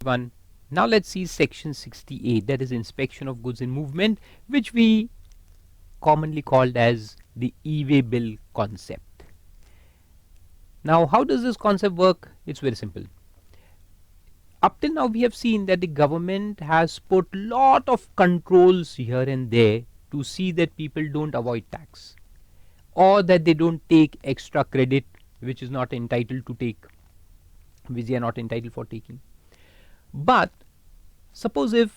1. Now let's see section 68, that is inspection of goods in movement, which we commonly called as the e-way bill concept. Now how does this concept work? It's very simple. Up till now we have seen that the government has put lot of controls here and there to see that people don't avoid tax, or that they don't take extra credit which is not entitled to take, which they are not entitled for taking. But suppose if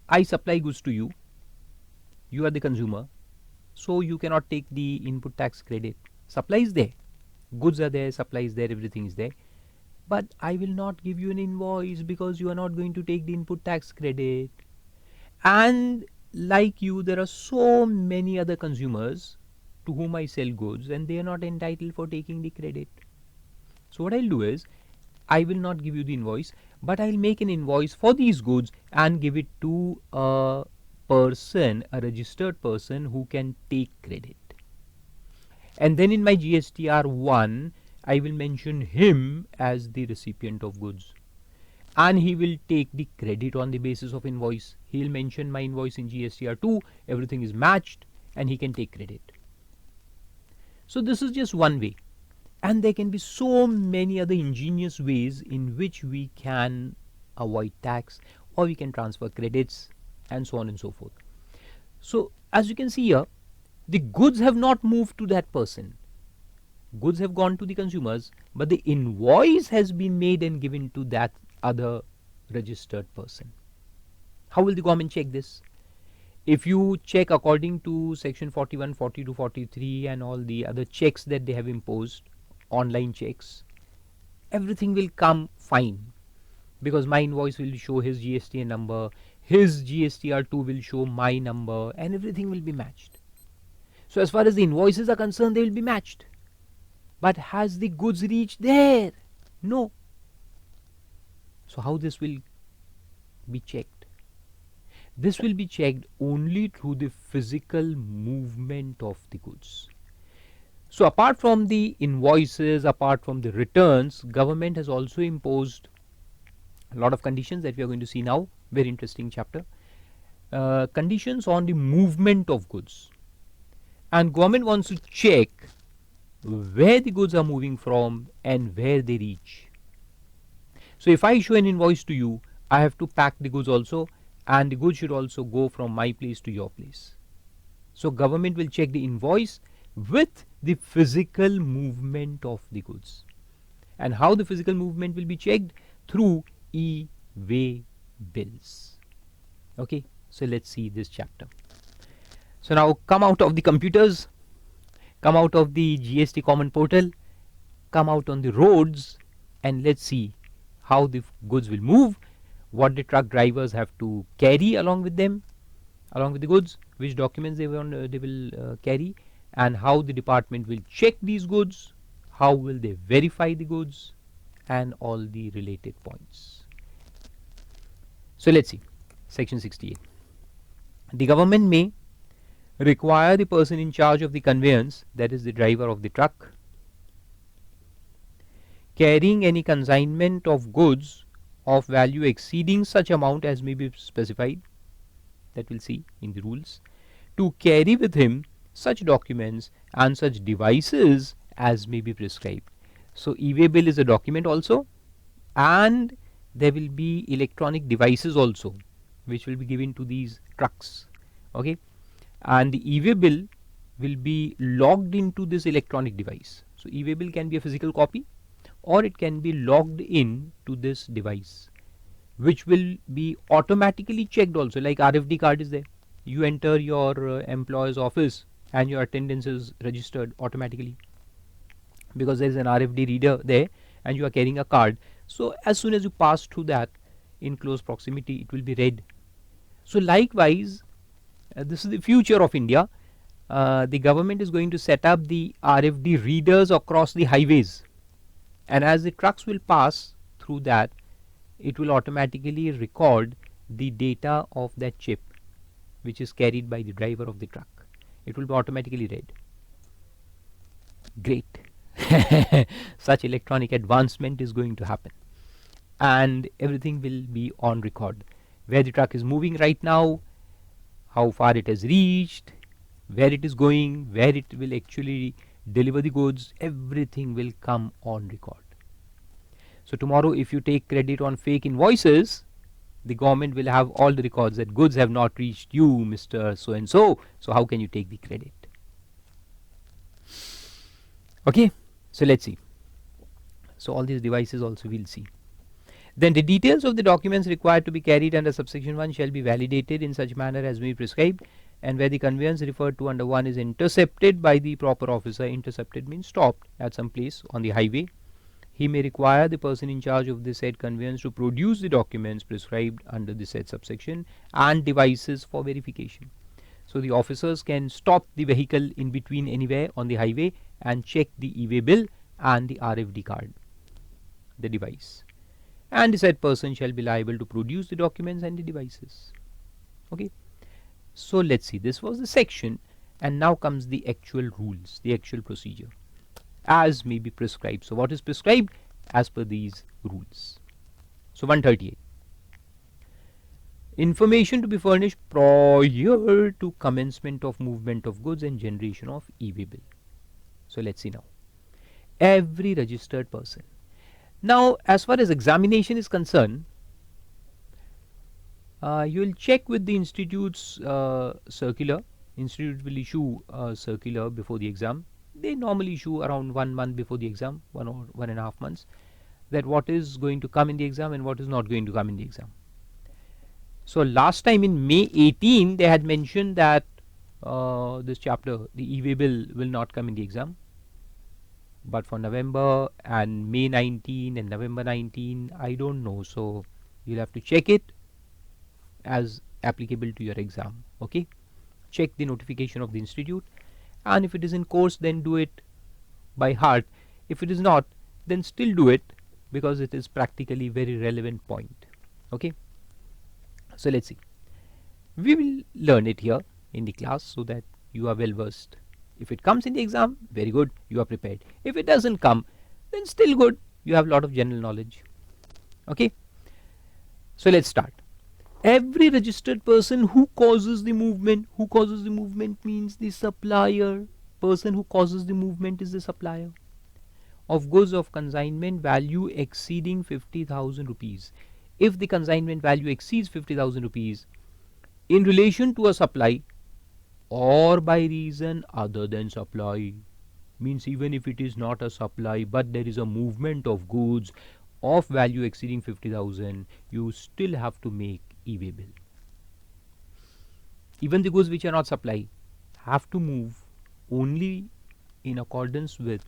I supply goods to you, you are the consumer, so you cannot take the input tax credit. Supply is there, goods are there, supply is there, everything is there, but I will not give you an invoice because you are not going to take the input tax credit. And like you, there are so many other consumers to whom I sell goods and they are not entitled for taking the credit. So what I'll do is, I will not give you the invoice, but I'll make an invoice for these goods and give it to a person, a registered person who can take credit. And then in my GSTR 1, I will mention him as the recipient of goods, and he will take the credit on the basis of invoice. He'll mention my invoice in GSTR 2, everything is matched, and he can take credit. So this is just one way, and there can be so many other ingenious ways in which we can avoid tax, or we can transfer credits, and so on and so forth. So as you can see here, the goods have not moved to that person. Goods have gone to the consumers, but the invoice has been made and given to that other registered person. How will the government check this? If you check according to section 41, 42, 43 and all the other checks that they have imposed, online checks, everything will come fine, because my invoice will show his GSTN number, his GSTR2 will show my number, and everything will be matched. So as far as the invoices are concerned, they will be matched. But has the goods reached there? No. So how this will be checked? This will be checked only through the physical movement of the goods. So apart from the invoices, apart from the returns, government has also imposed a lot of conditions that we are going to see now. Very interesting chapter. Conditions on the movement of goods. And government wants to check where the goods are moving from and where they reach. So if I show an invoice to you, I have to pack the goods also, and the goods should also go from my place to your place. So government will check the invoice with the physical movement of the goods. And how the physical movement will be checked? Through e-way bills. Okay, so let's see this chapter. So now come out of the computers, come out of the GST common portal, come out on the roads, and let's see how the goods will move, what the truck drivers have to carry along with them, along with the goods, which documents they will carry, and how the department will check these goods, how will they verify the goods, and all the related points. So let's see section 68. The government may require the person in charge of the conveyance, that is the driver of the truck, carrying any consignment of goods of value exceeding such amount as may be specified, that we'll see in the rules, to carry with him such documents and such devices as may be prescribed. So e-way bill is a document also, and there will be electronic devices also which will be given to these trucks. Okay, and the e-way bill will be logged into this electronic device. So e-way bill can be a physical copy, or it can be logged in to this device, which will be automatically checked also, like RFD card is there. You enter your employer's office and your attendance is registered automatically, because there is an RFD reader there and you are carrying a card. So as soon as you pass through that in close proximity, it will be read. So likewise, this is the future of India. The government is going to set up the RFD readers across the highways, and as the trucks will pass through that, it will automatically record the data of that chip which is carried by the driver of the truck. It will be automatically read. Great. Such electronic advancement is going to happen. and everything will be on record. Where the truck is moving right now, how far it has reached, where it is going, where it will actually deliver the goods, everything will come on record. So tomorrow if you take credit on fake invoices, the government will have all the records that goods have not reached you, Mr. So and so. So how can you take the credit? Okay, so let's see. So all these devices also we'll see. Then the details of the documents required to be carried under subsection 1 shall be validated in such manner as may be prescribed, and where the conveyance referred to under 1 is intercepted by the proper officer, intercepted means stopped at some place on the highway, he may require the person in charge of the said conveyance to produce the documents prescribed under the said subsection and devices for verification. So the officers can stop the vehicle in between anywhere on the highway and check the e-way bill and the RFD card, the device, and the said person shall be liable to produce the documents and the devices. Okay, so let's see, this was the section, and now comes the actual rules, the actual procedure as may be prescribed. So what is prescribed as per these rules? So 138, information to be furnished prior to commencement of movement of goods and generation of e-way bill. So let's see now, every registered person. Now as far as examination is concerned, you will check with the institute's circular. Institute will issue a circular before the exam. They normally issue around 1 month before the exam, 1 or 1.5 months, that what is going to come in the exam and what is not going to come in the exam. So last time in May 18 they had mentioned that this chapter, the e-way bill, will not come in the exam, but for November and May 19 and November 19 I don't know, so you'll have to check it as applicable to your exam. Okay, check the notification of the institute, and if it is in course then do it by heart. If it is not, then still do it, because it is practically very relevant point. Okay, so let's see, we will learn it here in the class so that you are well versed. If it comes in the exam, very good, you are prepared. If it doesn't come, then still good, you have a lot of general knowledge. Okay, so let's start. Every registered person who causes the movement, who causes the movement means the supplier. Person who causes the movement is the supplier of goods of consignment value exceeding 50,000 rupees. If the consignment value exceeds 50,000 rupees in relation to a supply or by reason other than supply, means even if it is not a supply but there is a movement of goods of value exceeding 50,000, you still have to make e-way bill. Even the goods which are not supply have to move only in accordance with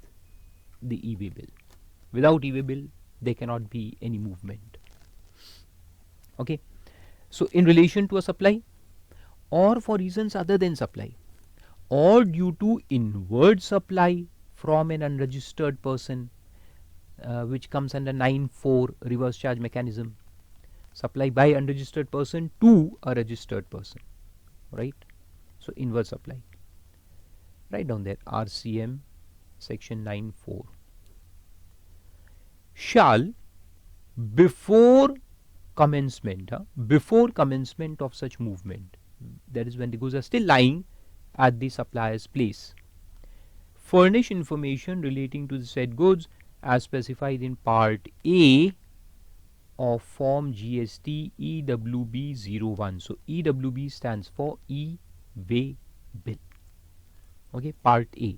the e-way bill. Without e-way bill there cannot be any movement. Okay, so in relation to a supply or for reasons other than supply or due to inward supply from an unregistered person, which comes under 9(4) reverse charge mechanism, supply by unregistered person to a registered person, right? So inward supply, write down there, RCM section 9(4) shall before commencement of such movement, that is when the goods are still lying at the supplier's place, furnish information relating to the said goods as specified in part A of form GST EWB 01. So EWB stands for e-way bill. Okay, part A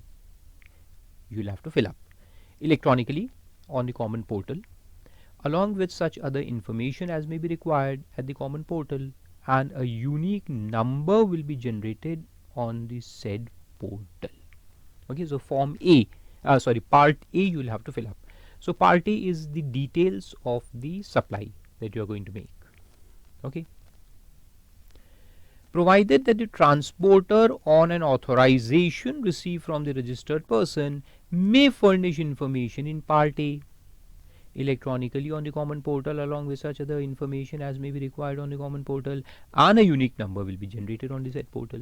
you will have to fill up electronically on the common portal, along with such other information as may be required at the common portal, and a unique number will be generated on the said portal. Okay, so form A, part A you will have to fill up. So part A is the details of the supply that you are going to make. Okay, provided that the transporter on an authorization received from the registered person may furnish information in part A electronically on the common portal, along with such other information as may be required on the common portal, and a unique number will be generated on the said portal.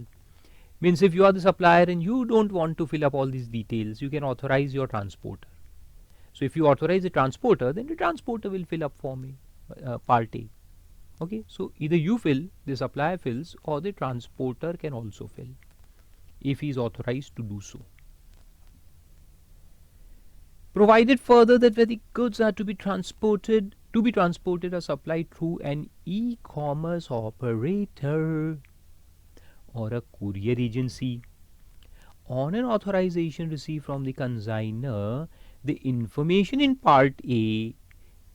Means if you are the supplier and you don't want to fill up all these details, you can authorize your transporter. So if you authorize the transporter, then the transporter will fill up for me. part A. Okay, so either you fill, the supplier fills, or the transporter can also fill if he is authorized to do so. Provided further that where the goods are to be transported or supplied through an e-commerce operator or a courier agency, on an authorization received from the consignor, the information in part A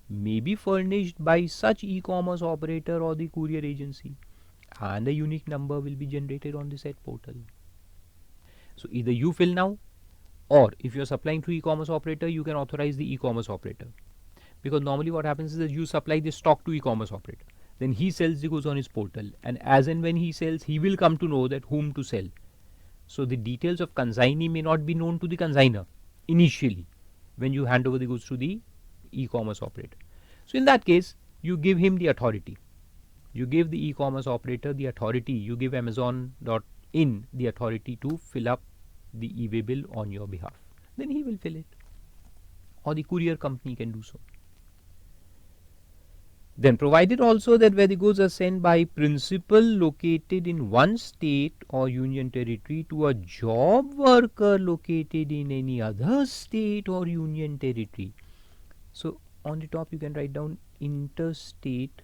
may be furnished by such e-commerce operator or the courier agency, and a unique number will be generated on the said portal. So either you fill now, or if you're supplying through e-commerce operator, you can authorize the e-commerce operator. Because normally what happens is that you supply the stock to e-commerce operator. Then he sells the goods on his portal, and as and when he sells, he will come to know that whom to sell. So the details of consignee may not be known to the consigner initially when you hand over the goods to the e-commerce operator. So in that case, you give him the authority. You give the e-commerce operator the authority. You give Amazon.in the authority to fill up the e-way bill on your behalf. Then he will fill it, or the courier company can do so. Then provided also that where the goods are sent by principal located in one state or union territory to a job worker located in any other state or union territory. So on the top you can write down interstate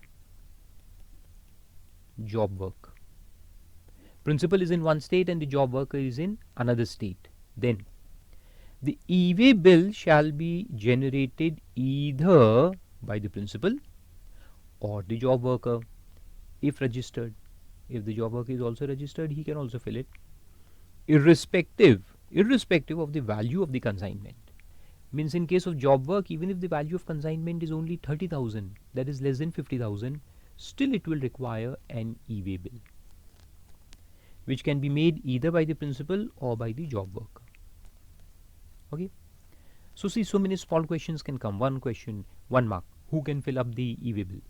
job work. Principal is in one state and the job worker is in another state. Then the e-way bill shall be generated either by the principal or the job worker if registered. If the job worker is also registered, he can also fill it, irrespective of the value of the consignment. Means in case of job work, even if the value of consignment is only 30,000, that is less than 50,000, still it will require an e-way bill, which can be made either by the principal or by the job worker. Okay, so see, so many small questions can come. One question, 1 mark. Who can fill up the e-way bill?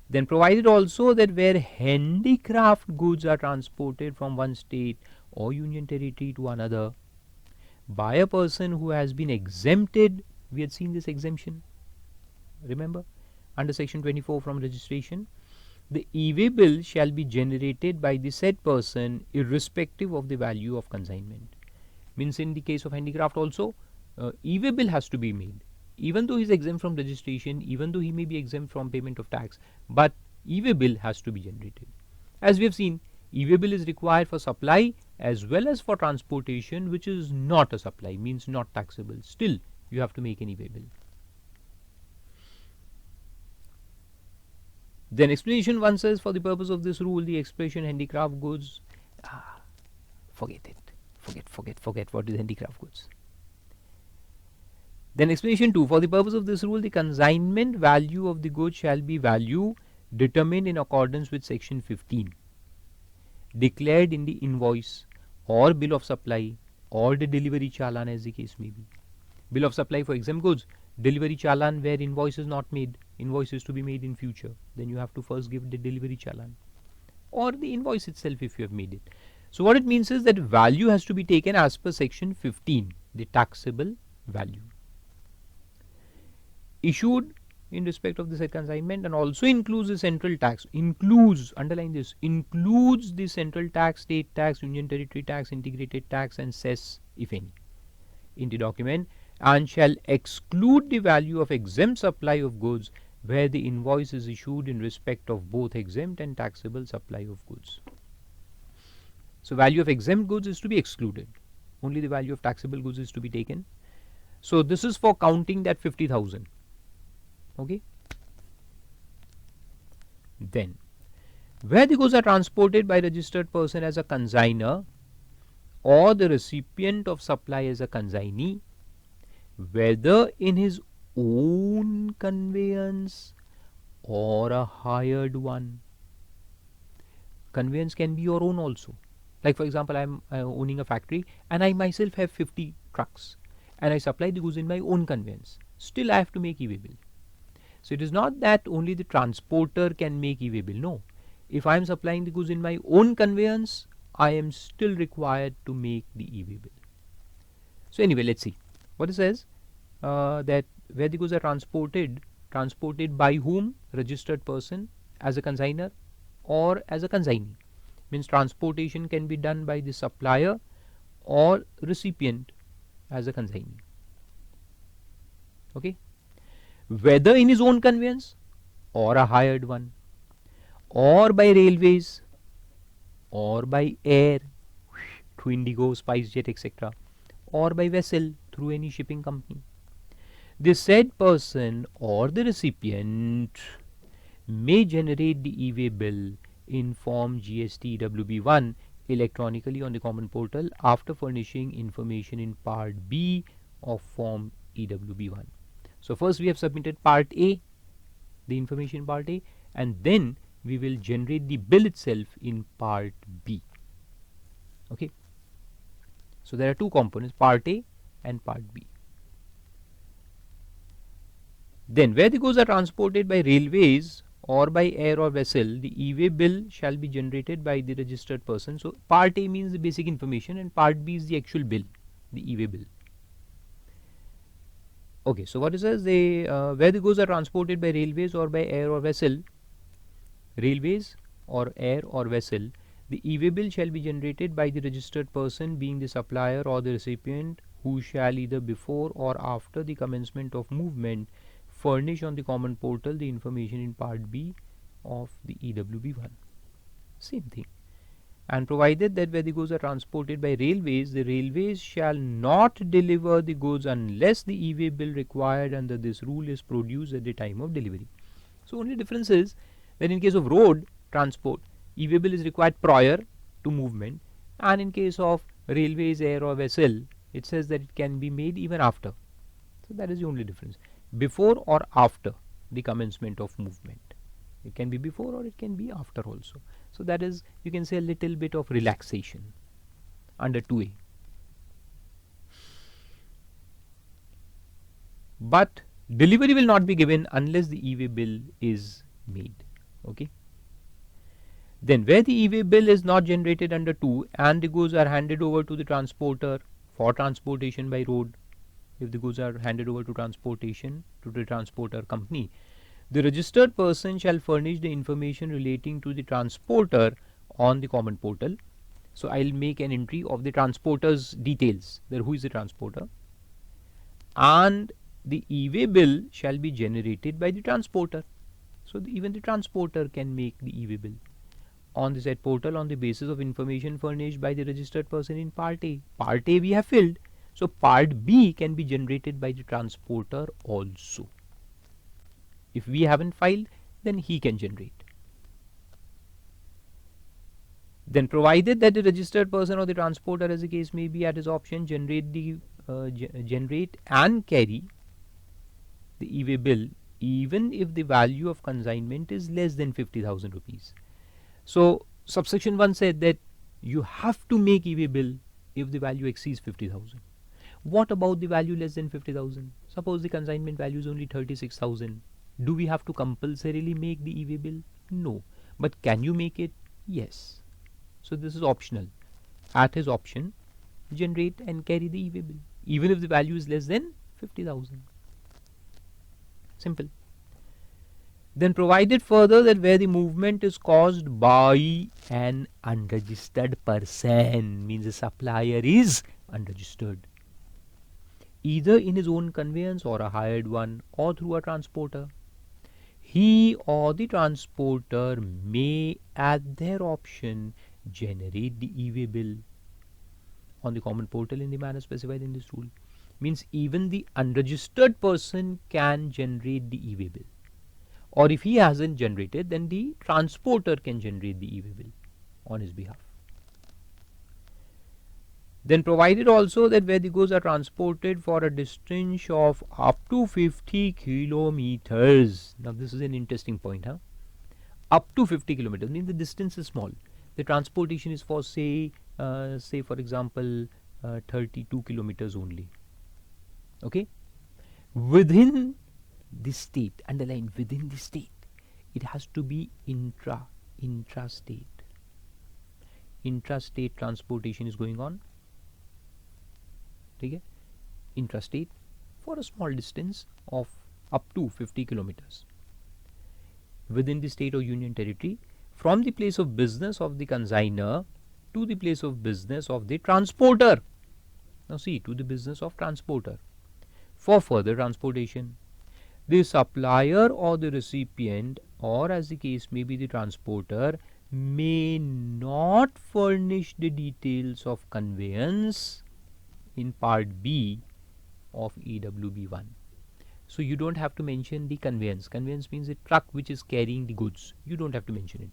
Then provided also that where handicraft goods are transported from one state or union territory to another by a person who has been exempted, we had seen this exemption, remember, under section 24 from registration, the e-way bill shall be generated by the said person irrespective of the value of consignment. Means in the case of handicraft also, e-way bill has to be made. Even though he is exempt from registration, even though he may be exempt from payment of tax, but e-way bill has to be generated. As we have seen, e-way bill is required for supply as well as for transportation, which is not a supply, means not taxable. Still, you have to make an e-way bill. Then explanation 1 says, for the purpose of this rule, the expression handicraft goods, forget it. Forget what is handicraft goods. Then explanation 2, for the purpose of this rule, the consignment value of the goods shall be value determined in accordance with section 15, declared in the invoice or bill of supply or the delivery challan, as the case may be. Bill of supply for exempt goods, delivery challan where invoice is not made, invoice is to be made in future, then you have to first give the delivery challan, or the invoice itself if you have made it. So what it means is that value has to be taken as per section 15, the taxable value, issued in respect of the said consignment, and also includes the central tax, includes, underline this, includes the central tax, state tax, union territory tax, integrated tax and cess if any in the document, and shall exclude the value of exempt supply of goods where the invoice is issued in respect of both exempt and taxable supply of goods. So value of exempt goods is to be excluded, only the value of taxable goods is to be taken. So this is for counting that 50,000. Okay. Then where the goods are transported by registered person as a consigner or the recipient of supply as a consignee, whether in his own conveyance or a hired one. Conveyance can be your own also. Like for example, I am owning a factory and I myself have 50 trucks and I supply the goods in my own conveyance. Still I have to make e-way bill. So it is not that only the transporter can make e-way bill. No. If I am supplying the goods in my own conveyance, I am still required to make the e-way bill. So anyway, let's see what it says, that where the goods are transported transported by whom? Registered person as a consigner or as a consignee. Means transportation can be done by the supplier or recipient as a consignee. Okay, whether in his own conveyance or a hired one, or by railways or by air through Indigo, SpiceJet, etc., or by vessel through any shipping company. The said person or the recipient may generate the e-way bill in form GST WB1 electronically on the common portal after furnishing information in part B of form EWB1. So first we have submitted part A, the information part A, and then we will generate the bill itself in part B. Okay, so there are two components, part A and part B. Then where the goods are transported by railways or by air or vessel, the e-way bill shall be generated by the registered person. So part A means the basic information and part B is the actual bill, the e-way bill. Okay, so what it says, where the goods are transported by railways or by air or vessel, railways or air or vessel, the e-way bill shall be generated by the registered person being the supplier or the recipient, who shall either before or after the commencement of movement furnish on the common portal the information in part B of the EWB1. Same thing. And provided that where the goods are transported by railways, the railways shall not deliver the goods unless the e-way bill required under this rule is produced at the time of delivery. So only difference is that in case of road transport, e-way bill is required prior to movement, and in case of railways, air or vessel, it says that it can be made even after. So that is the only difference, before or after the commencement of movement. It can be before or it can be after also. So that is, you can say, a little bit of relaxation under 2A. But delivery will not be given unless the e-way bill is made. Okay. Then where the e-way bill is not generated under 2 and the goods are handed over to the transporter for transportation by road, if the goods are handed over to transportation to the transporter company, the registered person shall furnish the information relating to the transporter on the common portal. So I'll make an entry of the transporter's details, there who is the transporter, and the e-way bill shall be generated by the transporter. So even the transporter can make the e-way bill on the said portal on the basis of information furnished by the registered person in part A. Part A we have filled, so part B can be generated by the transporter also. If we haven't filed, then he can generate. Then provided that the registered person or the transporter, as the case may be, at his option generate and carry the e-way bill even if the value of consignment is less than 50,000 rupees. So subsection 1 said that you have to make e-way bill if the value exceeds 50,000. What about the value less than 50,000? Suppose the consignment value is only 36,000. Do we have to compulsorily make the e-way bill? No. But can you make it? Yes. So this is optional. At his option, generate and carry the e-way bill even if the value is less than 50,000. Simple. Then provided further that where the movement is caused by an unregistered person, means the supplier is unregistered, either in his own conveyance or a hired one or through a transporter, he or the transporter may at their option generate the e-way bill on the common portal in the manner specified in this rule. Means even the unregistered person can generate the e-way bill, or if he hasn't generated, then the transporter can generate the e-way bill on his behalf. Then provided also that where the goods are transported for a distance of up to 50 kilometers. Now this is an interesting point, huh? Up to 50 kilometers means the distance is small. The transportation is for say for example 32 kilometers only. Okay, within the state, underline within the state, it has to be intrastate. Intrastate transportation is going on. Okay, intrastate for a small distance of up to 50 kilometers within the state or union territory from the place of business of the consignor to the place of business of the transporter. Now see, to the business of transporter for further transportation. The supplier or the recipient, or as the case may be the transporter, may not furnish the details of conveyance in part B of EWB 1. So you don't have to mention the conveyance. Conveyance means the truck which is carrying the goods. You don't have to mention it.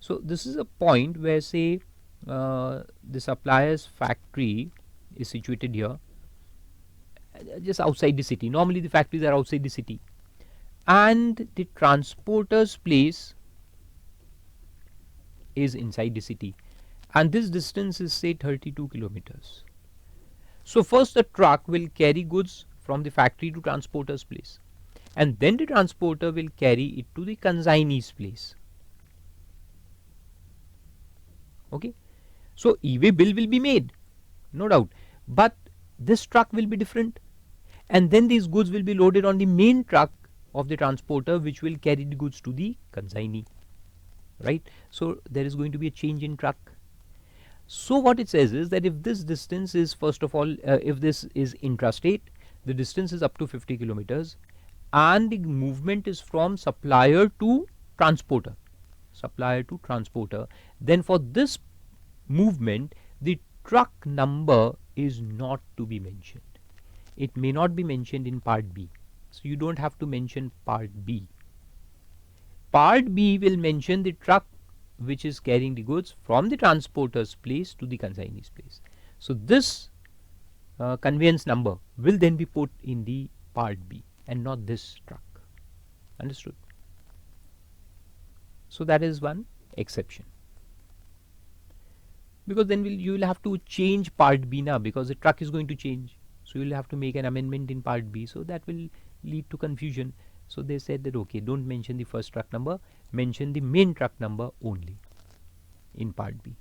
So this is a point where, say, the supplier's factory is situated here, just outside the city. Normally the factories are outside the city, and the transporter's place is inside the city, and this distance is, say, 32 kilometers. So first the truck will carry goods from the factory to transporter's place, and then the transporter will carry it to the consignee's place. Okay, so e-way bill will be made, no doubt, but this truck will be different, and then these goods will be loaded on the main truck of the transporter, which will carry the goods to the consignee, right? So there is going to be a change in truck. So what it says is that if this distance is, first of all, if this is intrastate, the distance is up to 50 kilometers, and the movement is from supplier to transporter, then for this movement the truck number is not to be mentioned. It may not be mentioned in part B, so you don't have to mention part B. Part B will mention the truck which is carrying the goods from the transporter's place to the consignee's place. So this conveyance number will then be put in the part B and not this truck. Understood? So that is one exception, because then you will have to change part B now, because the truck is going to change. So you will have to make an amendment in part B, so that will lead to confusion. So they said that okay, don't mention the first truck number, mention the main truck number only in part B.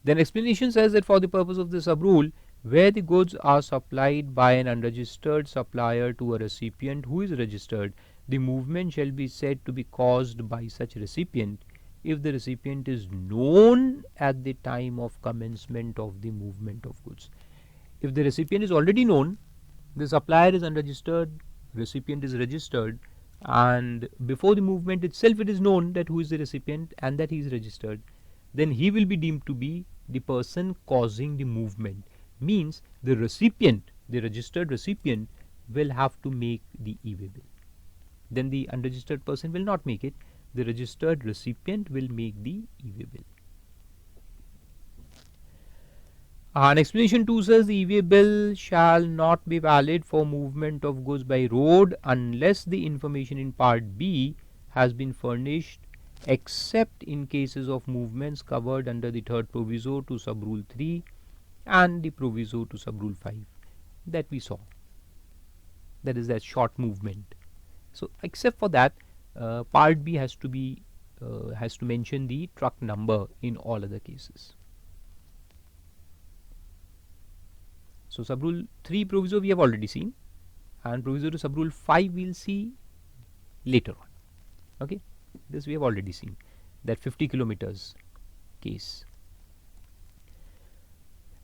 Then explanation says that for the purpose of the sub rule, where the goods are supplied by an unregistered supplier to a recipient who is registered, the movement shall be said to be caused by such recipient if the recipient is known at the time of commencement of the movement of goods. If the recipient is already known, the supplier is unregistered, recipient is registered, and before the movement itself it is known that who is the recipient and that he is registered, then he will be deemed to be the person causing the movement. Means the recipient, the registered recipient, will have to make the e-way bill. Then the unregistered person will not make it. The registered recipient will make the e-way bill. And explanation 2 says the e-way bill shall not be valid for movement of goods by road unless the information in part B has been furnished, except in cases of movements covered under the third proviso to sub rule 3 and the proviso to sub rule 5 that we saw. That is that short movement. So except for that, part B has to be has to mention the truck number in all other cases. So sub rule 3 proviso we have already seen, and proviso to sub rule 5 we will see later on. Okay, this we have already seen, that 50 kilometers case.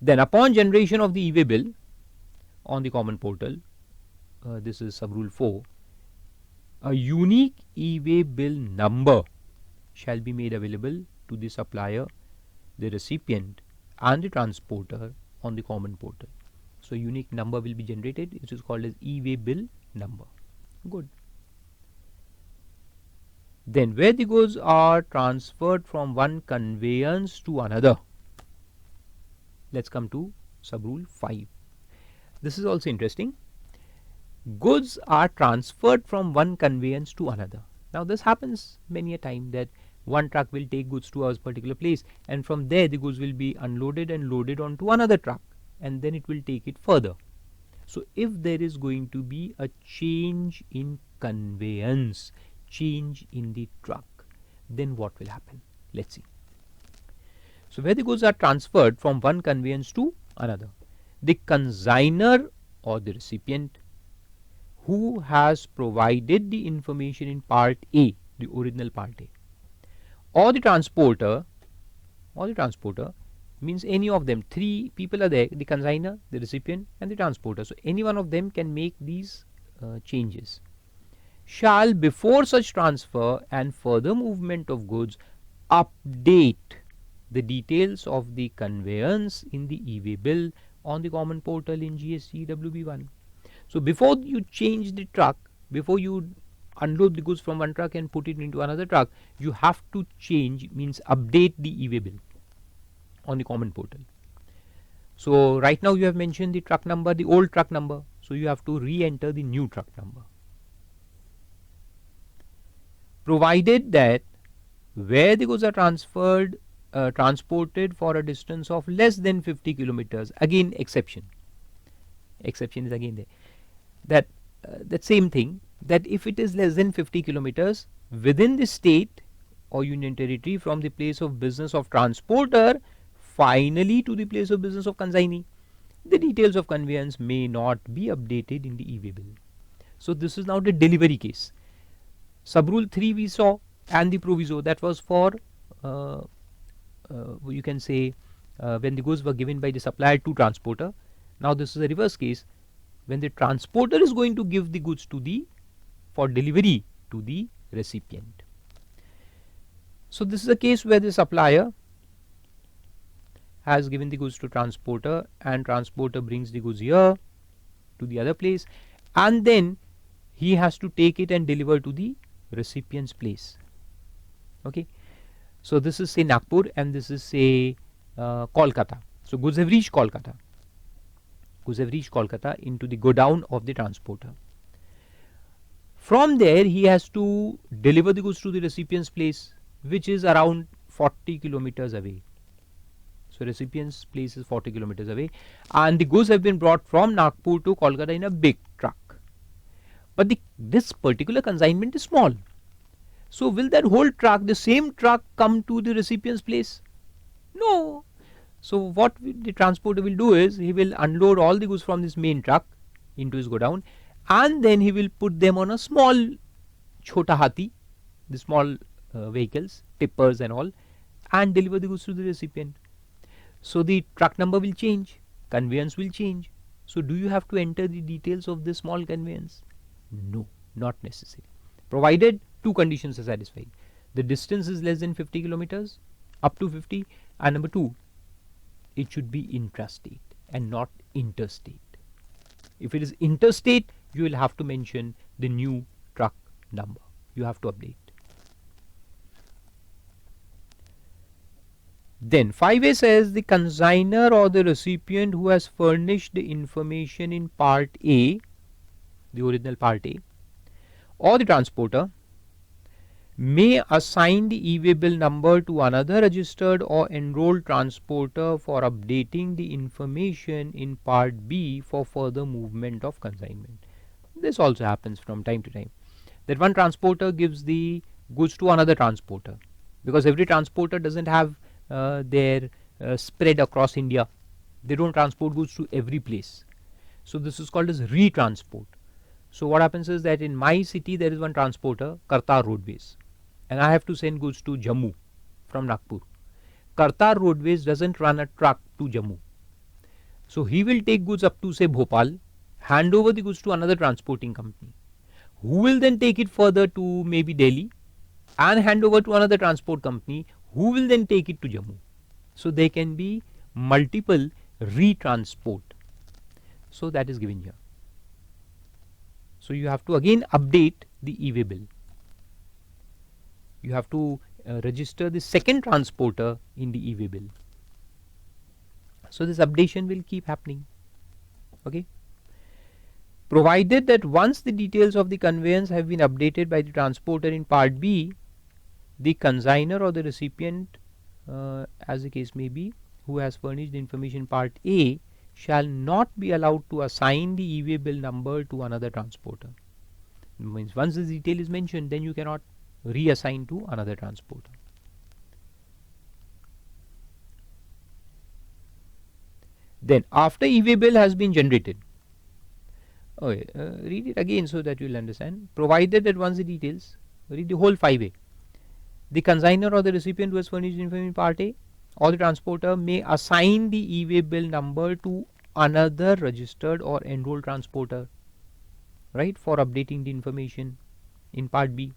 Then upon generation of the e-way bill on the common portal, this is sub rule 4, a unique e-way bill number shall be made available to the supplier, the recipient and the transporter on the common portal. So unique number will be generated, which is called as e-way bill number. Good. Then where the goods are transferred from one conveyance to another, let's come to sub rule 5. This is also interesting. Goods are transferred from one conveyance to another. Now this happens many a time that one truck will take goods to a particular place, and from there the goods will be unloaded and loaded onto another truck, and then it will take it further. So if there is going to be a change in conveyance, change in the truck, then what will happen? Let's see. So where the goods are transferred from one conveyance to another, the consignor or the recipient who has provided the information in part A, the original part A, or the transporter means any of them. Three people are there: the consigner, the recipient, and the transporter. So any one of them can make these changes. Shall, before such transfer and further movement of goods, update the details of the conveyance in the e-way bill on the common portal in GST WB1. So before you change the truck, before you unload the goods from one truck and put it into another truck, you have to change, means update the e-way bill on the common portal. So right now you have mentioned the truck number, the old truck number, so you have to re-enter the new truck number. Provided that where the goods are transported for a distance of less than 50 kilometers, again exception is again there, that same thing, that if it is less than 50 kilometers within the state or union territory from the place of business of transporter finally to the place of business of consignee, the details of conveyance may not be updated in the e-way bill. So this is now the delivery case. Sub-rule 3 we saw, and the proviso, that was for you can say when the goods were given by the supplier to transporter. Now this is a reverse case, when the transporter is going to give the goods for delivery to the recipient. So this is a case where the supplier has given the goods to transporter, and transporter brings the goods here to the other place, and then he has to take it and deliver to the recipient's place. Okay, so this is say Nagpur and this is say Kolkata. So goods have reached Kolkata. Into the godown of the transporter. From there he has to deliver the goods to the recipient's place, which is around 40 kilometers away. So recipient's place is 40 kilometers away, and the goods have been brought from Nagpur to Kolkata in a big truck. But this particular consignment is small. So will that whole truck, the same truck, come to the recipient's place? No. So what the transporter will do is, he will unload all the goods from this main truck into his godown, and then he will put them on a small chota hathi, the small vehicles, tippers and all, and deliver the goods to the recipient. So the truck number will change, conveyance will change. So do you have to enter the details of this small conveyance? No, not necessary, provided two conditions are satisfied. The distance is less than 50 kilometers, up to 50, and number two, it should be intrastate and not interstate. If it is interstate, you will have to mention the new truck number. You have to update. Then 5A says the consigner or the recipient who has furnished the information in part A, the original part A, or the transporter may assign the e-way bill number to another registered or enrolled transporter for updating the information in part B for further movement of consignment. This also happens from time to time, that one transporter gives the goods to another transporter, because every transporter doesn't have their spread across India. They don't transport goods to every place. So this is called as retransport. So what happens is that in my city there is one transporter, Kartar Roadways, and I have to send goods to Jammu from Nagpur. Kartar Roadways doesn't run a truck to Jammu. So he will take goods up to say Bhopal, hand over the goods to another transporting company, who will then take it further to maybe Delhi and hand over to another transport company, who will then take it to Jammu. So there can be multiple retransport. So that is given here. So you have to again update the e-way bill. You have to register the second transporter in the e-way bill. So this updation will keep happening. Okay. Provided that once the details of the conveyance have been updated by the transporter in part B, the consigner or the recipient, as the case may be, who has furnished the information part A, shall not be allowed to assign the e-way bill number to another transporter. It means once this detail is mentioned, then you cannot reassign to another transporter. Then after e-way bill has been generated, Okay, read it again so that you'll understand. Provided that once the details, read the whole 5A. The consigner or the recipient who has furnished information in part A or the transporter may assign the e-way bill number to another registered or enrolled transporter, right, for updating the information in part B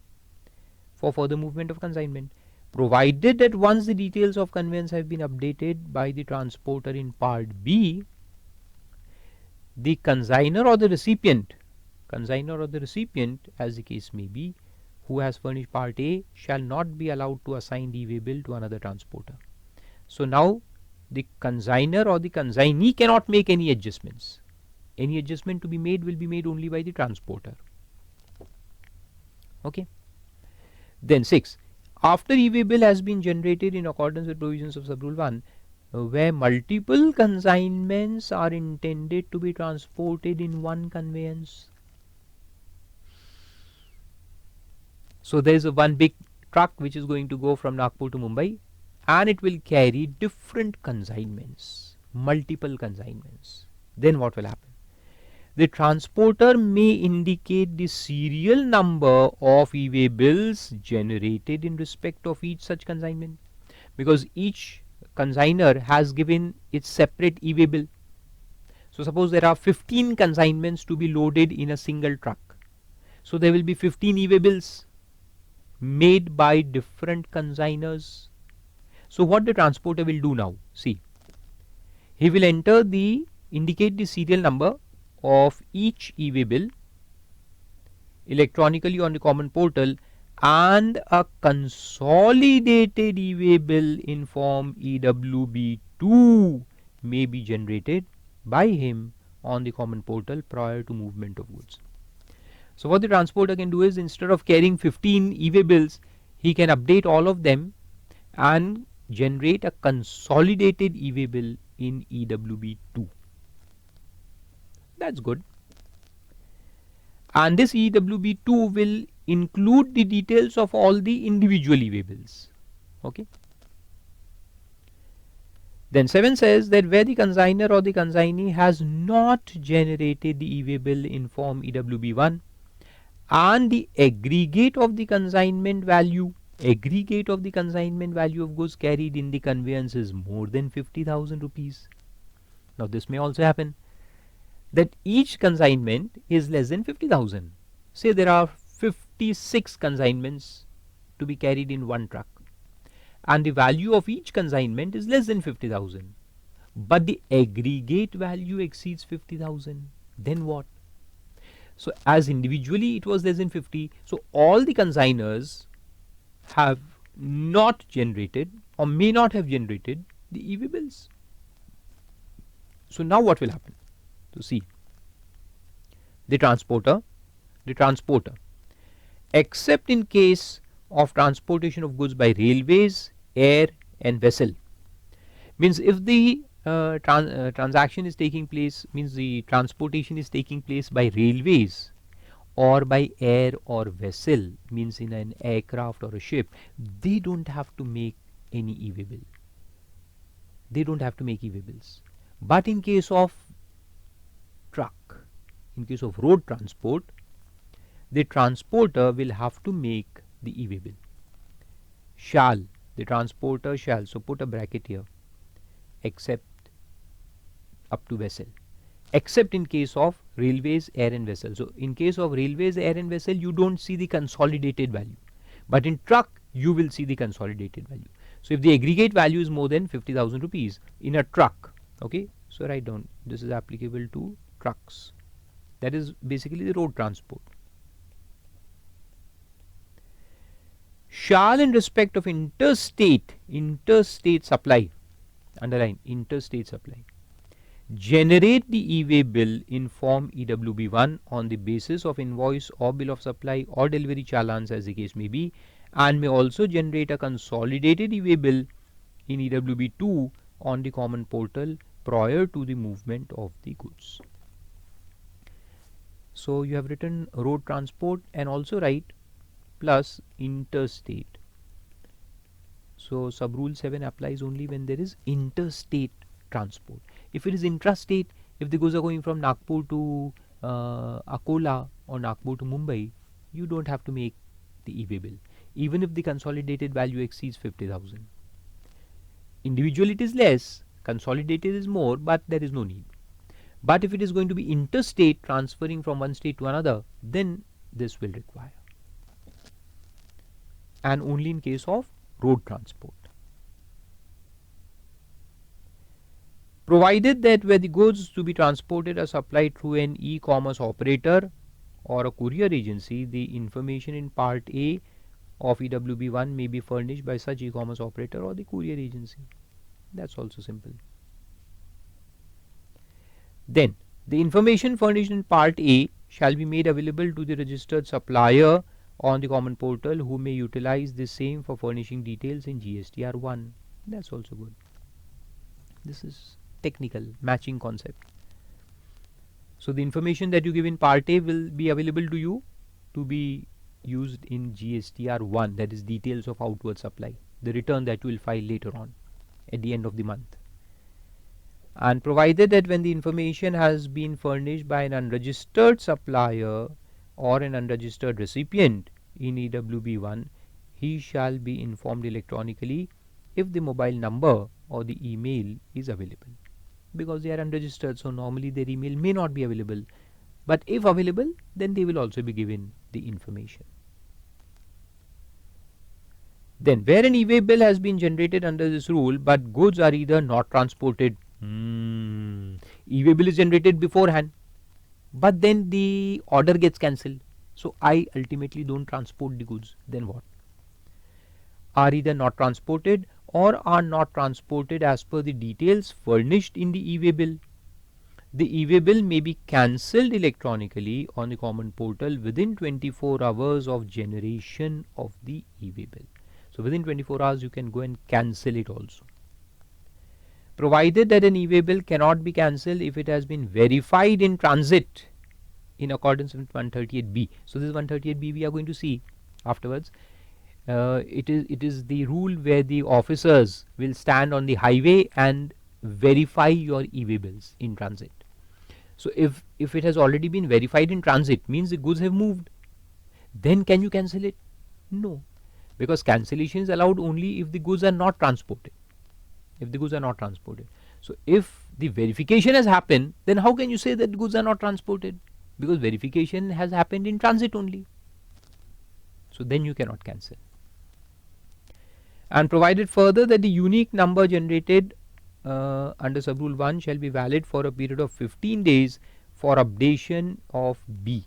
for further movement of consignment. Provided that once the details of conveyance have been updated by the transporter in part B, the consigner or the recipient, as the case may be, who has furnished part A shall not be allowed to assign the e-way bill to another transporter. So now the consigner or the consignee cannot make any adjustments. Any adjustment to be made will be made only by the transporter. Okay. Then 6. After e-way bill has been generated in accordance with provisions of subrule 1, where multiple consignments are intended to be transported in one conveyance. So there is a one big truck which is going to go from Nagpur to Mumbai, and it will carry different consignments, multiple consignments. Then what will happen? The transporter may indicate the serial number of e-way bills generated in respect of each such consignment, because each consigner has given its separate e-way bill. So suppose there are 15 consignments to be loaded in a single truck. So there will be 15 e-way bills made by different consigners. So what the transporter will do now? See, he will indicate the serial number of each e-way bill electronically on the common portal, and a consolidated e-way bill in form EWB2 may be generated by him on the common portal prior to movement of goods. So what the transporter can do is, instead of carrying 15 e-way bills, he can update all of them and generate a consolidated e-way bill in EWB2. That's good. And this EWB2 will include the details of all the individual e-way bills. Okay. Then 7 says that where the consigner or the consignee has not generated the e-way bill in form EWB1, and the aggregate of the consignment value of goods carried in the conveyance is more than 50,000 rupees. Now this may also happen that each consignment is less than 50,000. Say there are 56 consignments to be carried in one truck, and the value of each consignment is less than 50,000, but the aggregate value exceeds 50,000. Then what? So as individually it was less than 50, so all the consigners have not generated or may not have generated the e-way bills. So now what will happen? So see, the transporter, except in case of transportation of goods by railways, air and vessel, means if the transaction is taking place, means the transportation is taking place by railways or by air or vessel, means in an aircraft or a ship, they don't have to make any e-way bill. They don't have to make e-way bills. But in case of truck, in case of road transport, the transporter will have to make the e-way bill. Shall, the transporter shall, so put a bracket here, except up to vessel, except in case of railways, air and vessel. So in case of railways, air and vessel, you don't see the consolidated value, but in truck you will see the consolidated value. So if the aggregate value is more than 50,000 rupees in a truck, okay, so write down, this is applicable to trucks, that is basically the road transport. Shall, in respect of interstate supply, underline interstate supply, generate the e-way bill in form EWB1 on the basis of invoice or bill of supply or delivery challans as the case may be, and may also generate a consolidated e-way bill in EWB2 on the common portal prior to the movement of the goods. So you have written road transport and also write plus interstate. So sub rule 7 applies only when there is interstate transport. If it is intrastate, if the goods are going from Nagpur to Akola or Nagpur to Mumbai, you don't have to make the e-way bill, even if the consolidated value exceeds 50,000. Individually it is less, consolidated is more, but there is no need. But if it is going to be interstate, transferring from one state to another, then this will require. And only in case of road transport. Provided that where the goods to be transported are supplied through an e-commerce operator or a courier agency, the information in Part A of EWB1 may be furnished by such e-commerce operator or the courier agency. That's also simple. Then, the information furnished in Part A shall be made available to the registered supplier on the common portal, who may utilize the same for furnishing details in GSTR1. That's also good. This is technical matching concept. So the information that you give in Part A will be available to you to be used in GSTR1, that is details of outward supply, the return that you will file later on at the end of the month. And provided that when the information has been furnished by an unregistered supplier or an unregistered recipient in EWB1, he shall be informed electronically if the mobile number or the email is available. Because they are unregistered, so normally their email may not be available, but if available, then they will also be given the information. Then, where an e-way bill has been generated under this rule, but goods are either not transported, e-way bill is generated beforehand, but then the order gets cancelled, so I ultimately don't transport the goods, then what? Are either not transported or are not transported as per the details furnished in the e-way bill. The e-way bill may be cancelled electronically on the common portal within 24 hours of generation of the e-way bill. So within 24 hours you can go and cancel it also. Provided that an e-way bill cannot be cancelled if it has been verified in transit in accordance with 138B. So this 138B we are going to see afterwards. It is the rule where the officers will stand on the highway and verify your e-way bills in transit. So if it has already been verified in transit, means the goods have moved, then can you cancel it? No, because cancellation is allowed only if the goods are not transported. So if the verification has happened, then how can you say that goods are not transported? Because verification has happened in transit only. So then you cannot cancel. And provided further that the unique number generated under subrule 1 shall be valid for a period of 15 days for updation of B.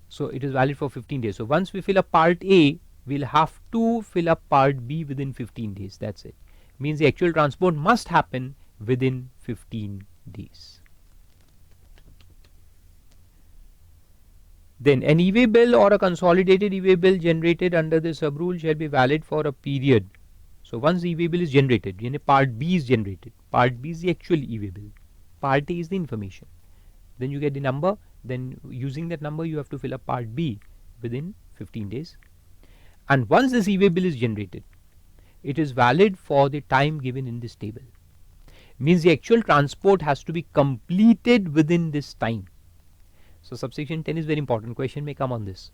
So it is valid for 15 days. So once we fill up Part A, we'll have to fill up Part B within 15 days. That's it. Means the actual transport must happen within 15 days. Then an e-way bill or a consolidated e-way bill generated under this subrule shall be valid for a period. So once the e-way bill is generated, Part B is generated. Part B is the actual e-way bill. Part A is the information. Then you get the number. Then using that number you have to fill up Part B within 15 days. And once this e-way bill is generated, it is valid for the time given in this table. Means the actual transport has to be completed within this time. So subsection 10 is very important. Question may come on this.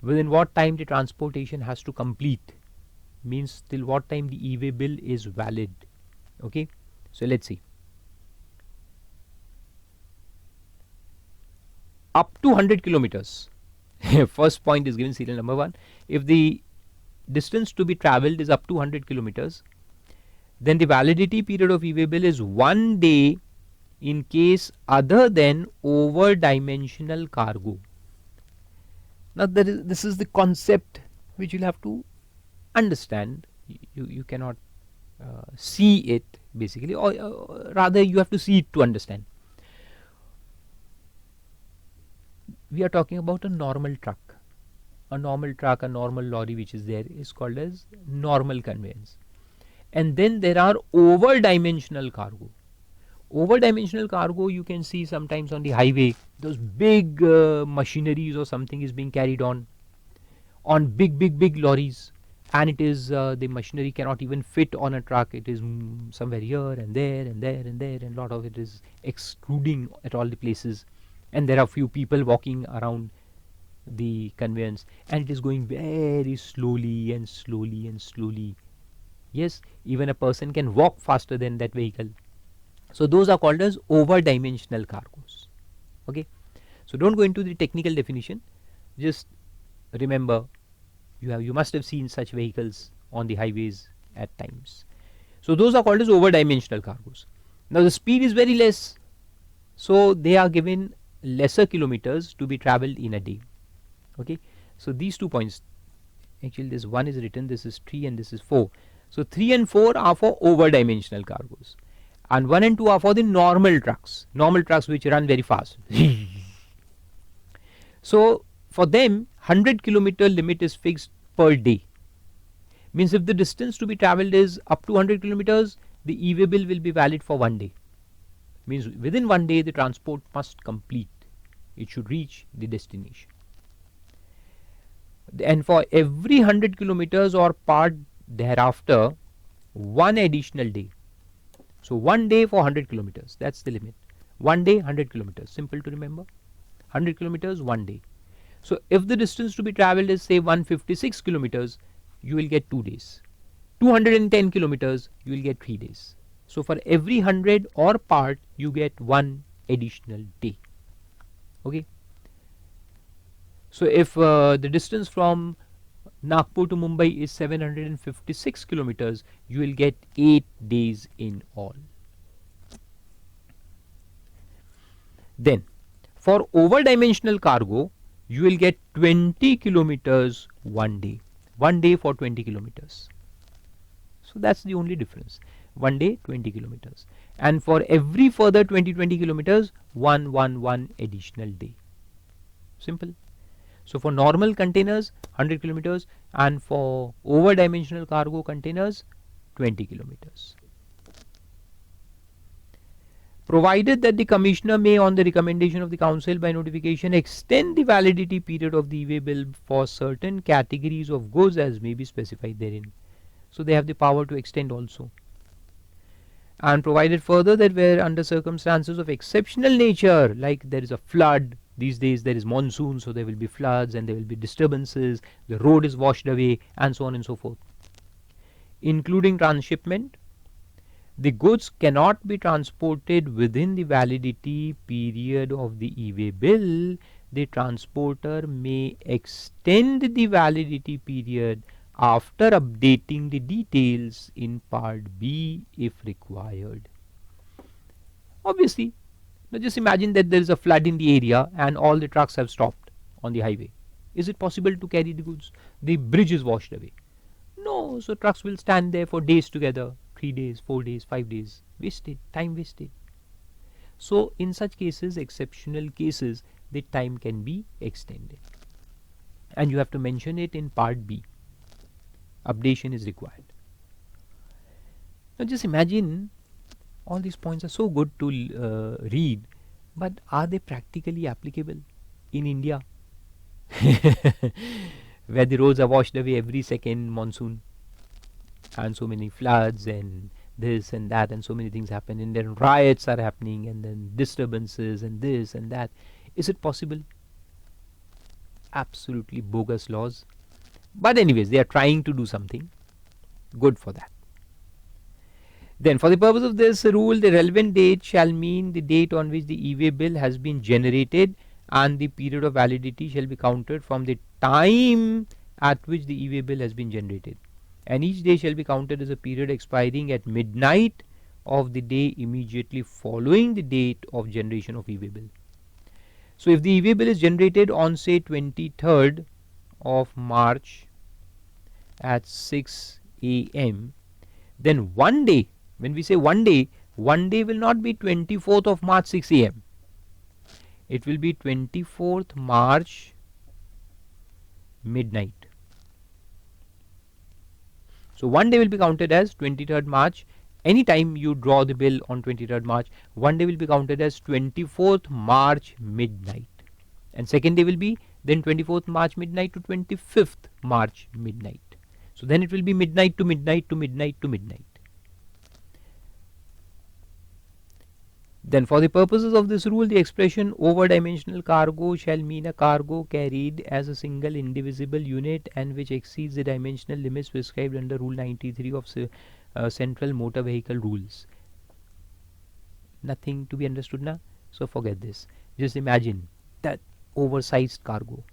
Within what time the transportation has to complete? Means till what time the e-way bill is valid. Okay. So let's see. Up to 100 kilometers. First point is given, serial number 1. If the distance to be travelled is up to 100 kilometers, then the validity period of e-way bill is 1 day in case other than over dimensional cargo. Now this is the concept which you'll have to understand. You cannot see it basically, or rather you have to see it to understand. We are talking about a normal truck. A normal truck, a normal lorry which is there is called as normal conveyance. And then there are over dimensional cargo. Over dimensional cargo you can see sometimes on the highway. Those big machineries or something is being carried on big lorries, and it is the machinery cannot even fit on a truck. It is somewhere here and there and there and there, and a lot of it is extruding at all the places, and there are few people walking around the conveyance, and it is going very slowly and slowly and slowly. Yes, even a person can walk faster than that vehicle. So those are called as over dimensional cargoes. Okay, so don't go into the technical definition, just remember you must have seen such vehicles on the highways at times. So those are called as over dimensional cargoes. Now the speed is very less, so they are given lesser kilometers to be traveled in a day. Okay, so these 2 points, actually this one is written, this is 3 and this is 4. So 3 and 4 are for over dimensional cargoes, and 1 and 2 are for the normal trucks which run very fast. So for them 100-kilometer limit is fixed per day. Means if the distance to be traveled is up to 100 kilometers, the e-way bill will be valid for 1 day. Means within 1 day the transport must complete, it should reach the destination. And for every 100 kilometers or part thereafter, 1 additional day. So 1 day for 100 kilometers, that's the limit. 1 day 100 kilometers, simple to remember. 100 kilometers 1 day. So if the distance to be traveled is say 156 kilometers, you will get 2 days. 210 kilometers, you will get 3 days. So for every 100 or part, you get 1 additional day. Okay. So if the distance from Nagpur to Mumbai is 756 kilometers, you will get 8 days in all. Then for over dimensional cargo, you will get 20 kilometers 1 day. 1 day for 20 kilometers. So that's the only difference. 1 day 20 kilometers, and for every further 20 kilometers, 1 additional day. Simple. So for normal containers 100 kilometers, and for over dimensional cargo containers 20 kilometers. Provided that the commissioner may, on the recommendation of the council by notification, extend the validity period of the e-way bill for certain categories of goods as may be specified therein. So they have the power to extend also. And provided further that where under circumstances of exceptional nature, like there is a flood, these days there is monsoon, so there will be floods and there will be disturbances, the road is washed away, and so on and so forth, including transshipment, the goods cannot be transported within the validity period of the e-way bill. The transporter may extend the validity period after updating the details in part B if required. Obviously, now just imagine that there is a flood in the area and all the trucks have stopped on the highway. Is it possible to carry the goods? The bridge is washed away. No, so trucks will stand there for days together, 3 days, 4 days, 5 days, wasted, time wasted. So in such cases, exceptional cases, the time can be extended. And you have to mention it in part B. Updation is required. Now just imagine, all these points are so good to read, but are they practically applicable in India? Where the roads are washed away every second monsoon, and so many floods and this and that, and so many things happen, and then riots are happening, and then disturbances and this and that. Is it possible? Absolutely bogus laws. But anyways, they are trying to do something good for that. Then for the purpose of this rule, the relevant date shall mean the date on which the e-way bill has been generated, and the period of validity shall be counted from the time at which the e-way bill has been generated, and each day shall be counted as a period expiring at midnight of the day immediately following the date of generation of e-way bill. So if the e-way bill is generated on say 23rd of March at 6 AM, then 1 day, when we say 1 day, 1 day will not be 24th of March 6 AM. It will be 24th March midnight. So 1 day will be counted as 23rd March. Anytime you draw the bill on 23rd March, 1 day will be counted as 24th March midnight. And second day will be then 24th March midnight to 25th March midnight. So then it will be midnight to midnight to midnight to midnight. Then for the purposes of this rule, the expression over-dimensional cargo shall mean a cargo carried as a single indivisible unit and which exceeds the dimensional limits prescribed under Rule 93 of Central Motor Vehicle Rules. Nothing to be understood now, so forget this. Just imagine that oversized cargo.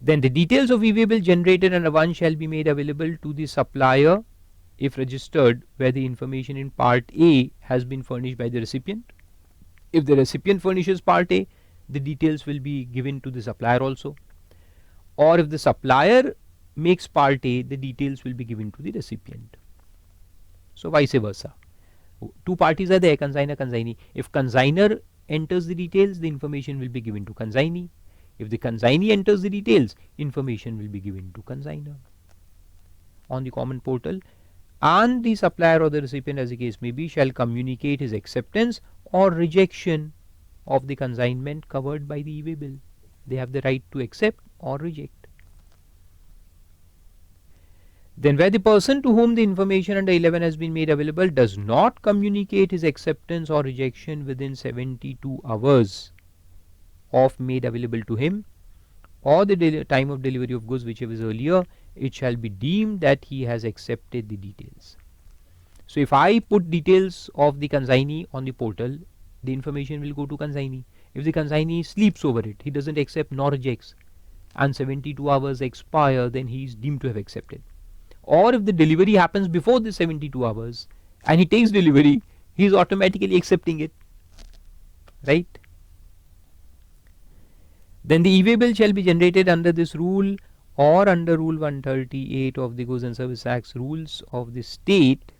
Then the details of e-way bill generated under 1 shall be made available to the supplier if registered, where the information in part A has been furnished by the recipient. If the recipient furnishes part A, the details will be given to the supplier also. Or if the supplier makes part A, the details will be given to the recipient. So vice versa. Two parties are there, consignor, consignee. If consignor enters the details, the information will be given to consignee. If the consignee enters the details, information will be given to consignor. On the common portal, and the supplier or the recipient, as the case may be, shall communicate his acceptance or rejection of the consignment covered by the e-way bill. They have the right to accept or reject. Then where the person to whom the information under 11 has been made available does not communicate his acceptance or rejection within 72 hours of made available to him, or the time of delivery of goods, whichever is earlier, it shall be deemed that he has accepted the details. So if I put details of the consignee on the portal, the information will go to consignee. If the consignee sleeps over it, he doesn't accept nor rejects, and 72 hours expire, then he is deemed to have accepted. Or if the delivery happens before the 72 hours and he takes delivery, he is automatically accepting it, right? Then the e-way bill shall be generated under this rule or under Rule 138 of the Goods and Service Act's rules of the state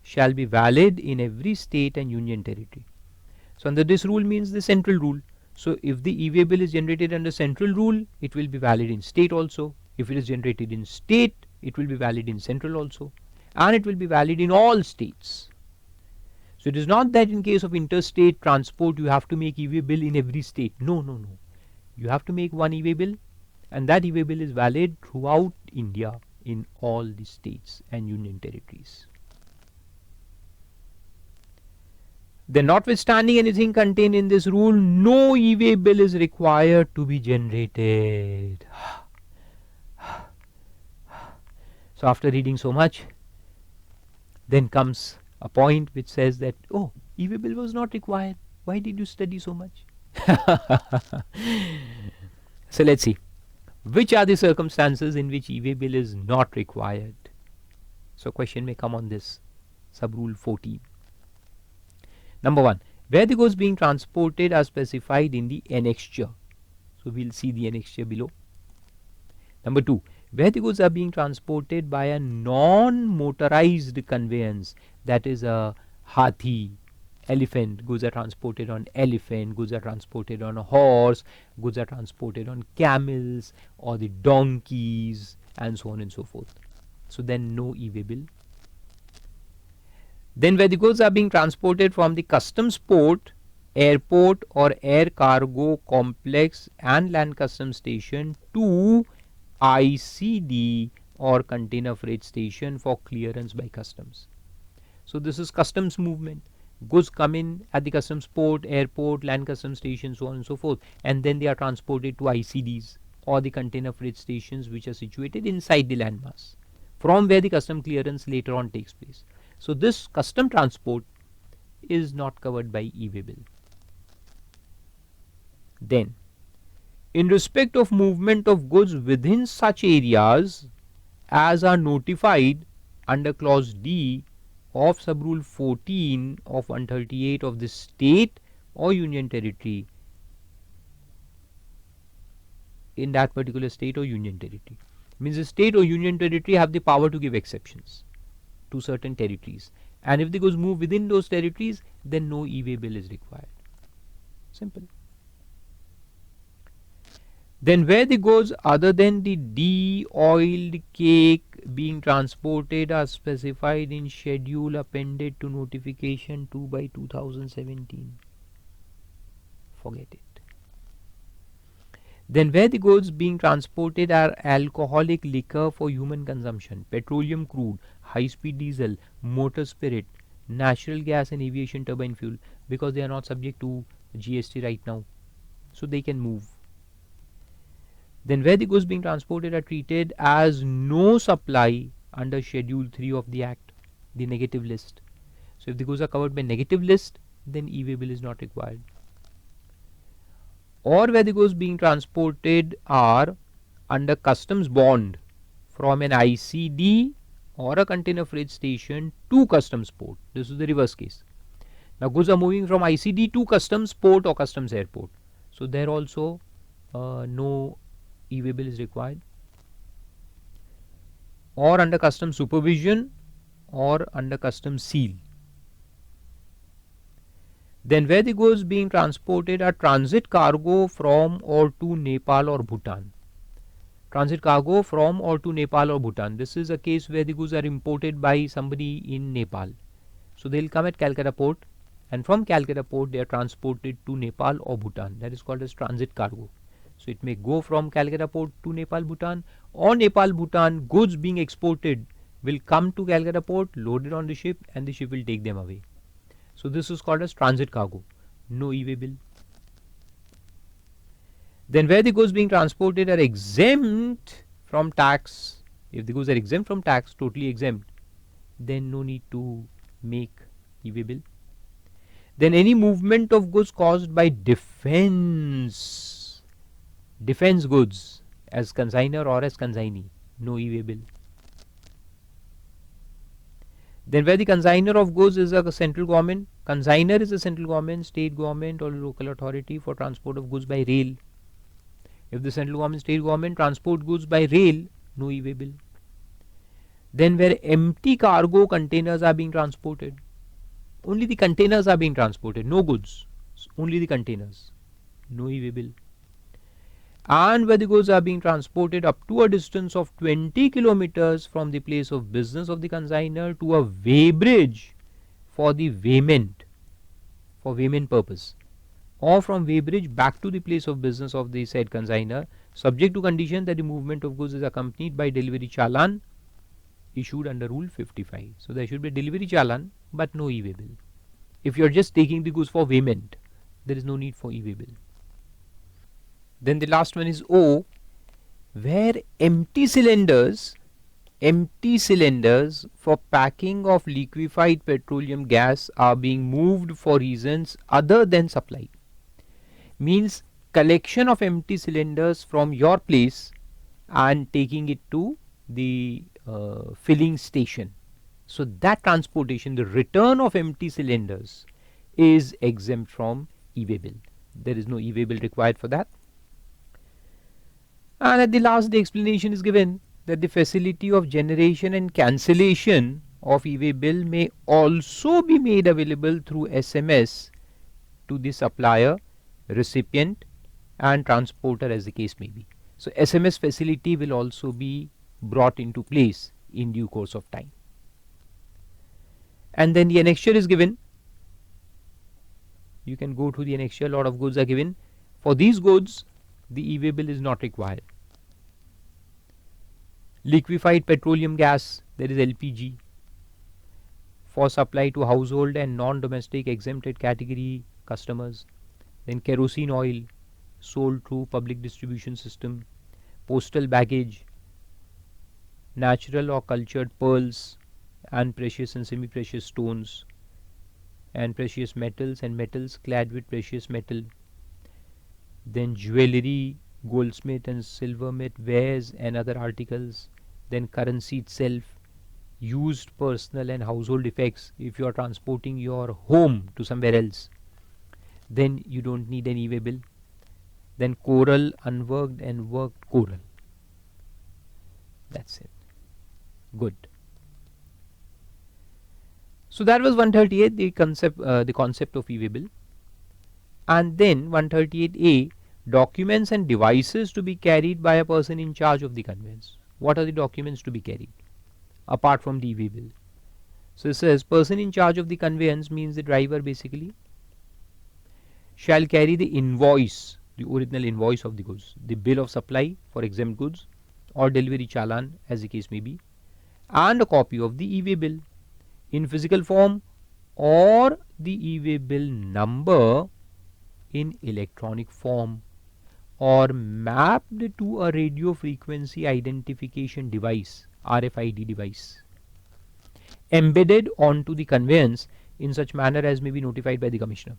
shall be valid in every state and union territory. So under this rule means the central rule. So if the e-way bill is generated under central rule, it will be valid in state also. If it is generated in state, it will be valid in central also, and it will be valid in all states. So it is not that in case of interstate transport you have to make e-way bill in every state. No. You have to make one e-way bill, and that e-way bill is valid throughout India in all the states and union territories. Then notwithstanding anything contained in this rule, no e-way bill is required to be generated. So after reading so much, then comes a point which says that, oh, e-way bill was not required. Why did you study so much? So let's see. Which are the circumstances in which e-way bill is not required? So question may come on this. Sub-rule 14. Number 1. Where the goods being transported are specified in the annexure. So we'll see the annexure below. Number 2. Where the goods are being transported by a non-motorized conveyance, that is a hathi, elephant, goods are transported on elephant, goods are transported on a horse, goods are transported on camels or the donkeys, and so on and so forth. So then no e-way bill. Then where the goods are being transported from the customs port, airport or air cargo complex and land customs station to ICD or container freight station for clearance by customs. So this is customs movement. Goods come in at the customs port, airport, land customs station, so on and so forth, and then they are transported to ICDs or the container freight stations which are situated inside the landmass, from where the custom clearance later on takes place. So this custom transport is not covered by e-way bill. Then, in respect of movement of goods within such areas as are notified under clause D of sub-rule 14 of 138 of the state or union territory, in that particular state or union territory, means the state or union territory have the power to give exceptions to certain territories, and if the goods move within those territories, then no e-way bill is required. Simple. Then where the goods other than the de-oiled cake being transported are specified in schedule appended to notification 2/2017, forget it. Then where the goods being transported are alcoholic liquor for human consumption, petroleum crude, high-speed diesel, motor spirit, natural gas and aviation turbine fuel, because they are not subject to GST right now, so they can move. Then where the goods being transported are treated as no supply under Schedule 3 of the Act, the negative list. So if the goods are covered by negative list, then e-way bill is not required. Or where the goods being transported are under customs bond from an ICD or a container freight station to customs port. This is the reverse case. Now goods are moving from ICD to customs port or customs airport. So there also no e-way bill is required. Or under customs supervision or under customs seal. Then where the goods being transported are transit cargo from or to Nepal or Bhutan. Transit cargo from or to Nepal or Bhutan. This is a case where the goods are imported by somebody in Nepal. So they'll come at Calcutta port, and from Calcutta port they are transported to Nepal or Bhutan. That is called as transit cargo. So it may go from Calcutta port to Nepal, Bhutan, or Nepal, Bhutan. Goods being exported will come to Calcutta port, loaded on the ship, and the ship will take them away. So this is called as transit cargo. No e-way bill. Then where the goods being transported are exempt from tax, if the goods are exempt from tax, totally exempt, then no need to make e-way bill. Then any movement of goods caused by defense goods as consignor or as consignee, no e-way bill. Then where the consignor of goods is a central government, consignor is a central government, state government or local authority for transport of goods by rail. If the central government, state government transport goods by rail, no e-way bill. Then where empty cargo containers are being transported, only the containers are being transported, no goods, only the containers, no e-way bill. And where the goods are being transported up to a distance of 20 kilometers from the place of business of the consignor to a weighbridge for the weighment, for weighment purpose, or from weighbridge back to the place of business of the said consignor, subject to condition that the movement of goods is accompanied by delivery challan issued under Rule 55. So there should be a delivery challan but no e-way bill. If you are just taking the goods for weighment, there is no need for e-way bill. Then the last one is O, where empty cylinders for packing of liquefied petroleum gas are being moved for reasons other than supply. Means collection of empty cylinders from your place and taking it to the filling station. So that transportation, the return of empty cylinders, is exempt from e-way bill. There is no e-way bill required for that. And at the last, the explanation is given that the facility of generation and cancellation of e-way bill may also be made available through SMS to the supplier, recipient and transporter as the case may be. So SMS facility will also be brought into place in due course of time. And then the annexure is given. You can go to the annexure, a lot of goods are given. For these goods, the e-way bill is not required. Liquefied petroleum gas, there is LPG, for supply to household and non-domestic exempted category customers. Then kerosene oil sold through public distribution system, postal baggage, natural or cultured pearls and precious and semi-precious stones, and precious metals and metals clad with precious metal. Then jewellery, goldsmith and silversmith wares and other articles. Then currency itself, used personal and household effects. If you are transporting your home to somewhere else, then you don't need an e-way bill. Then coral, unworked and worked coral. That's it. Good. So that was 138, the concept of e-way bill. And then 138A, documents and devices to be carried by a person in charge of the conveyance. What are the documents to be carried apart from the e-way bill? So it says person in charge of the conveyance means the driver basically shall carry the invoice, the original invoice of the goods, the bill of supply for exempt goods or delivery challan as the case may be, and a copy of the e-way bill in physical form or the e-way bill number in electronic form or mapped to a radio frequency identification device, RFID device, embedded onto the conveyance in such manner as may be notified by the commissioner.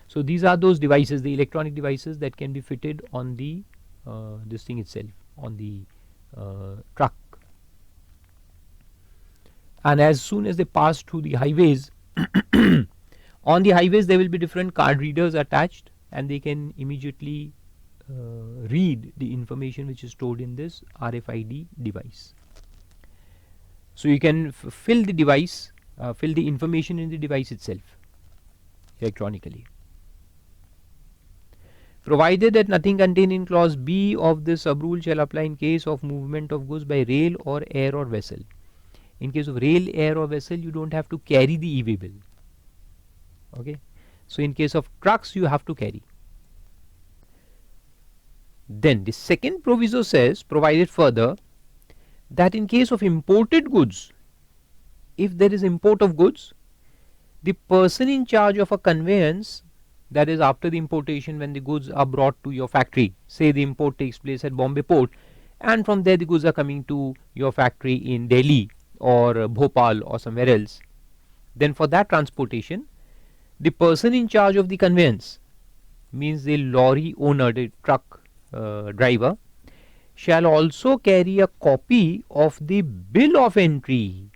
So these are those devices, the electronic devices that can be fitted on the this thing itself, on the truck. And as soon as they pass through the highways, on the highways there will be different card readers attached, and they can immediately read the information which is stored in this RFID device. So you can fill the device, fill the information in the device itself electronically. Provided that nothing contained in clause B of this sub-rule shall apply in case of movement of goods by rail or air or vessel. In case of rail, air or vessel, you don't have to carry the e-way bill. Okay. So in case of trucks, you have to carry. Then the second proviso says, provided further, that in case of imported goods, if there is import of goods, the person in charge of a conveyance, that is after the importation, when the goods are brought to your factory, say the import takes place at Bombay port, and from there the goods are coming to your factory in Delhi or Bhopal or somewhere else, then for that transportation, the person in charge of the conveyance, means the lorry owner, the truck driver, shall also carry a copy of the bill of entry.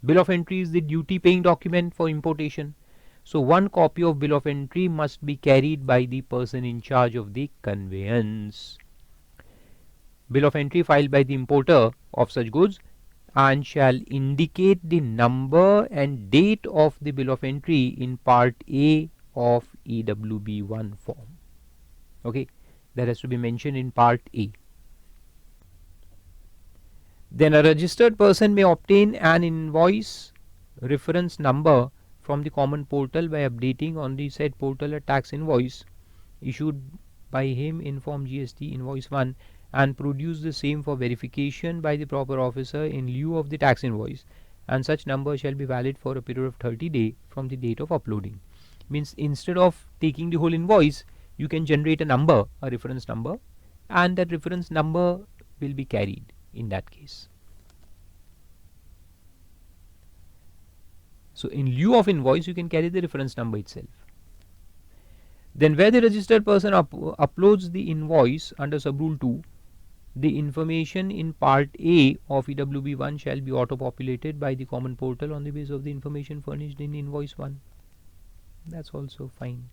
Bill of entry is the duty paying document for importation. So one copy of bill of entry must be carried by the person in charge of the conveyance. Bill of entry filed by the importer of such goods and shall indicate the number and date of the bill of entry in part A of EWB1 form. Okay, that has to be mentioned in part A. Then a registered person may obtain an invoice reference number from the common portal by updating on the said portal a tax invoice issued by him in form GST invoice 1 and produce the same for verification by the proper officer in lieu of the tax invoice, and such number shall be valid for a period of 30 days from the date of uploading. Means instead of taking the whole invoice, you can generate a number, a reference number, and that reference number will be carried in that case. So in lieu of invoice, you can carry the reference number itself. Then where the registered person uploads the invoice under sub-rule 2, the information in part A of EWB1 shall be auto-populated by the common portal on the basis of the information furnished in invoice 1. That's also fine.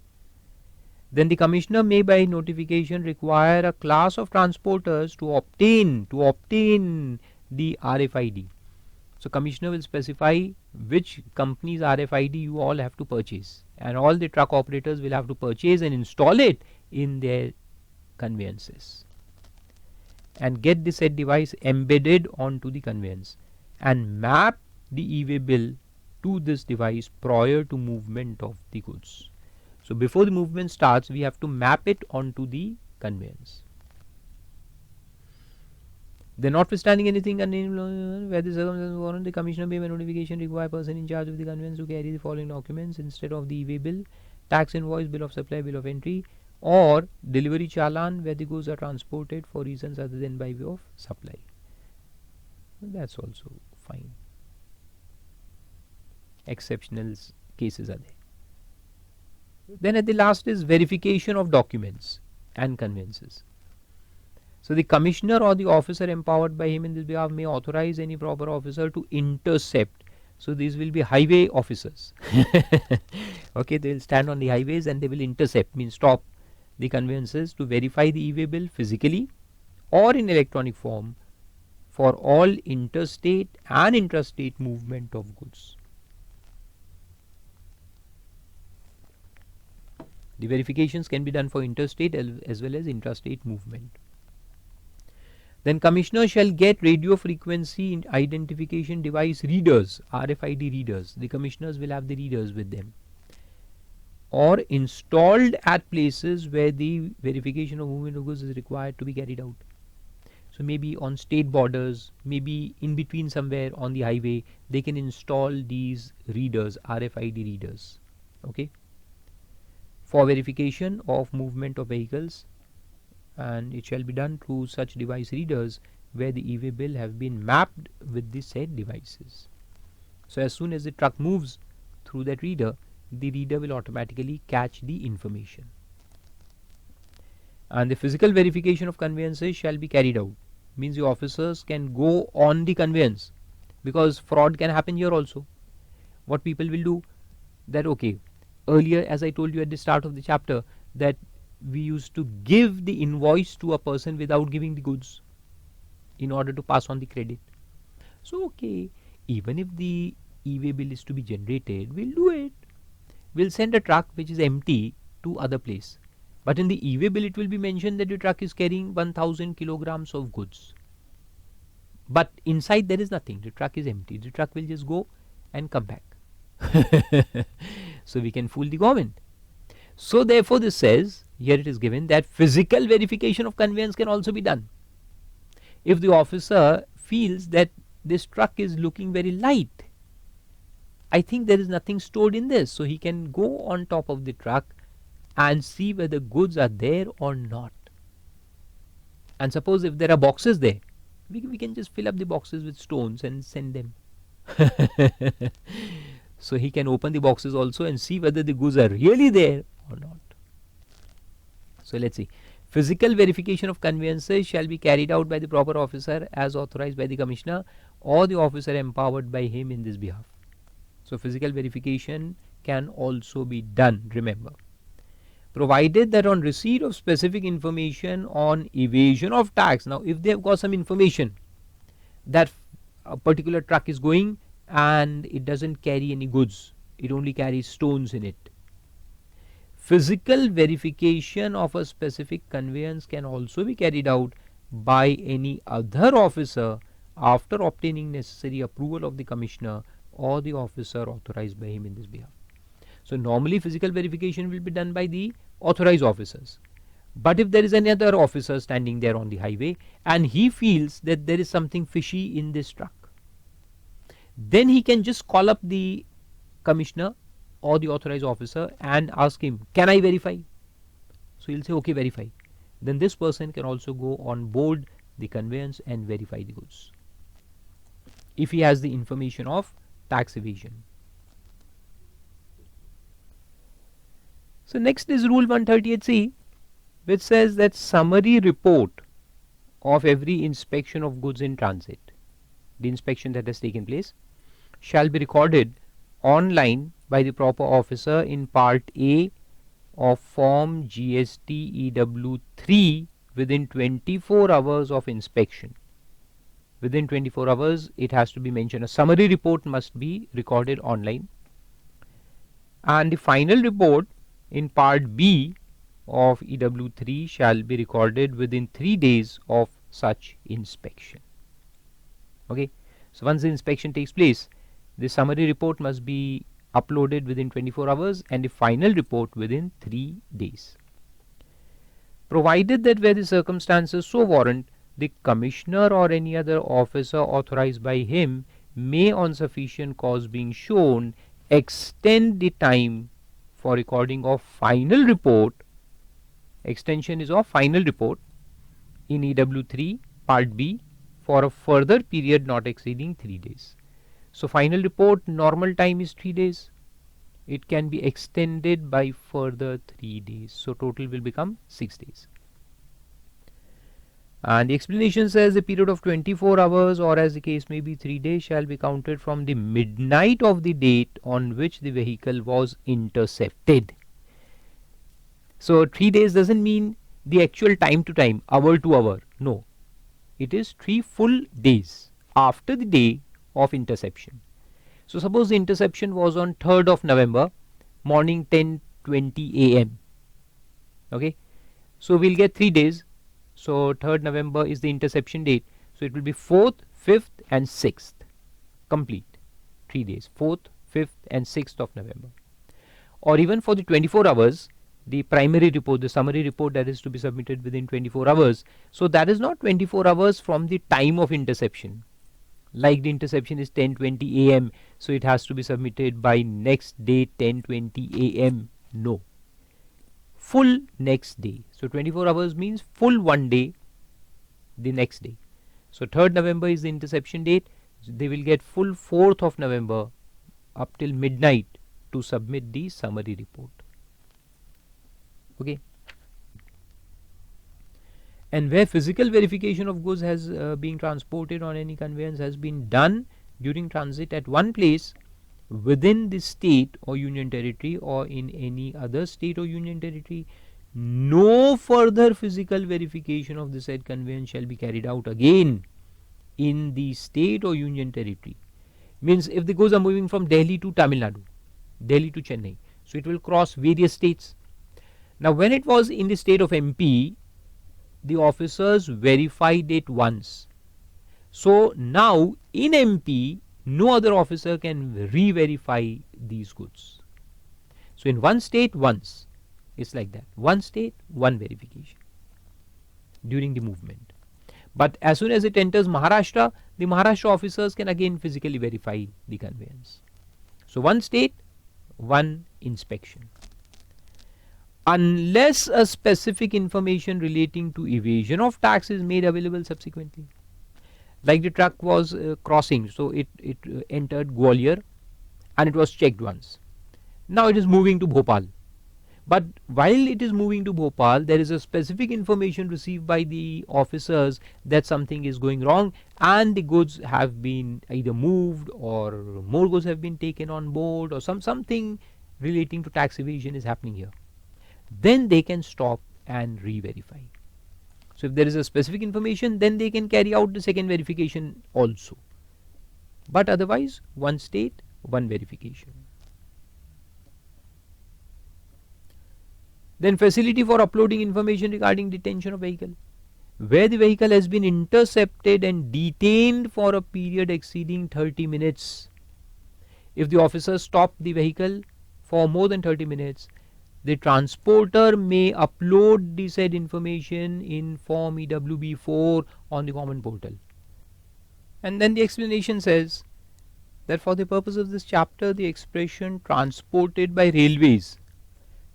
Then the commissioner may by notification require a class of transporters to obtain the RFID. So commissioner will specify which company's RFID you all have to purchase, and all the truck operators will have to purchase and install it in their conveyances and get the said device embedded onto the conveyance and map the e-way bill to this device prior to movement of the goods. So before the movement starts, we have to map it onto the conveyance. Then notwithstanding anything where the circumstances warrant, the commissioner may by notification require person in charge of the conveyance to carry the following documents instead of the e-way bill: tax invoice, bill of supply, bill of entry, or delivery challan where the goods are transported for reasons other than by way of supply. That's also fine. Exceptional cases are there. Then at the last is verification of documents and conveyances. So the commissioner or the officer empowered by him in this behalf may authorize any proper officer to intercept. So these will be highway officers. Okay, they will stand on the highways and they will intercept, means stop the conveyances to verify the e-way bill physically or in electronic form for all interstate and intrastate movement of goods. The verifications can be done for interstate as well as intrastate movement. Then commissioner shall get radio frequency identification device readers, RFID readers. The commissioners will have the readers with them, or installed at places where the verification of movement of goods is required to be carried out. So maybe on state borders, maybe in between somewhere on the highway, they can install these readers, RFID readers, okay, for verification of movement of vehicles, and it shall be done through such device readers where the e-way bill have been mapped with the said devices. So as soon as the truck moves through that reader, the reader will automatically catch the information. And the physical verification of conveyances shall be carried out. Means the officers can go on the conveyance, because fraud can happen here also. What people will do, that okay, earlier as I told you at the start of the chapter, that we used to give the invoice to a person without giving the goods in order to pass on the credit. So okay, even if the e-way bill is to be generated, we'll do it. We'll send a truck which is empty to other place, but in the e-way bill it will be mentioned that the truck is carrying 1000 kilograms of goods, but inside there is nothing. The truck is empty. The truck will just go and come back. So we can fool the government. So therefore this says, here it is given that physical verification of conveyance can also be done. If the officer feels that this truck is looking very light, I think there is nothing stored in this, so he can go on top of the truck and see whether goods are there or not. And suppose if there are boxes there, we can just fill up the boxes with stones and send them. So he can open the boxes also and see whether the goods are really there or not. So let's see. Physical verification of conveyances shall be carried out by the proper officer as authorized by the commissioner or the officer empowered by him in this behalf. So physical verification can also be done, remember, provided that on receipt of specific information on evasion of tax. Now if they have got some information that a particular truck is going and it doesn't carry any goods, it only carries stones in it, physical verification of a specific conveyance can also be carried out by any other officer after obtaining necessary approval of the commissioner or the officer authorized by him in this behalf. So normally physical verification will be done by the authorized officers, but if there is another officer standing there on the highway and he feels that there is something fishy in this truck, then he can just call up the commissioner or the authorized officer and ask him, can I verify? So he'll say, okay, verify. Then this person can also go on board the conveyance and verify the goods if he has the information of tax evasion. So next is rule 138C, which says that summary report of every inspection of goods in transit, the inspection that has taken place, shall be recorded online by the proper officer in part A of form GST EW3 within 24 hours of inspection. Within 24 hours it has to be mentioned. A summary report must be recorded online, and the final report in part B of EW3 shall be recorded within 3 days of such inspection. Okay, so once the inspection takes place, the summary report must be uploaded within 24 hours and the final report within 3 days. Provided that where the circumstances so warrant, the commissioner or any other officer authorized by him may, on sufficient cause being shown, extend the time for recording of final report. Extension is of final report in EW3 part B for a further period not exceeding 3 days. So final report normal time is 3 days. It can be extended by further 3 days. So total will become 6 days. And the explanation says the period of 24 hours or as the case may be 3 days shall be counted from the midnight of the date on which the vehicle was intercepted. So 3 days doesn't mean the actual time to time, hour to hour. No, it is 3 full days after the day of interception. So suppose the interception was on 3rd of November morning 10:20 AM. Okay, so we'll get 3 days. So 3rd November is the interception date. So it will be 4th, 5th and 6th. Complete 3 days. 4th, 5th and 6th of November. Or even for the 24 hours, the primary report, the summary report that is to be submitted within 24 hours. So that is not 24 hours from the time of interception. Like the interception is 10:20 a.m. so it has to be submitted by next day 10:20 a.m. No. Full next day. So 24 hours means full one day the next day. So 3rd November is the interception date. They will get full 4th of November up till midnight to submit the summary report. Okay. And where physical verification of goods has been transported on any conveyance has been done during transit at one place within the state or union territory or in any other state or union territory, no further physical verification of the said conveyance shall be carried out again in the state or union territory. Means if the goods are moving from Delhi to Tamil Nadu, Delhi to Chennai, so it will cross various states. Now when it was in the state of MP, the officers verified it once. So now in MP, no other officer can re-verify these goods. So in one state, once. It's like that. One state, one verification during the movement. But as soon as it enters Maharashtra, the Maharashtra officers can again physically verify the conveyance. So one state, one inspection. Unless a specific information relating to evasion of tax is made available subsequently. Like the truck was crossing, so it entered Gwalior and it was checked once. Now it is moving to Bhopal. But while it is moving to Bhopal, there is a specific information received by the officers that something is going wrong and the goods have been either moved or more goods have been taken on board or something relating to tax evasion is happening here. Then they can stop and re-verify. So if there is a specific information, then they can carry out the second verification also. But otherwise, one state, one verification. Then facility for uploading information regarding detention of vehicle. Where the vehicle has been intercepted and detained for a period exceeding 30 minutes. If the officer stopped the vehicle for more than 30 minutes, the transporter may upload the said information in form EWB4 on the common portal. And then the explanation says that for the purpose of this chapter, the expression transported by railways,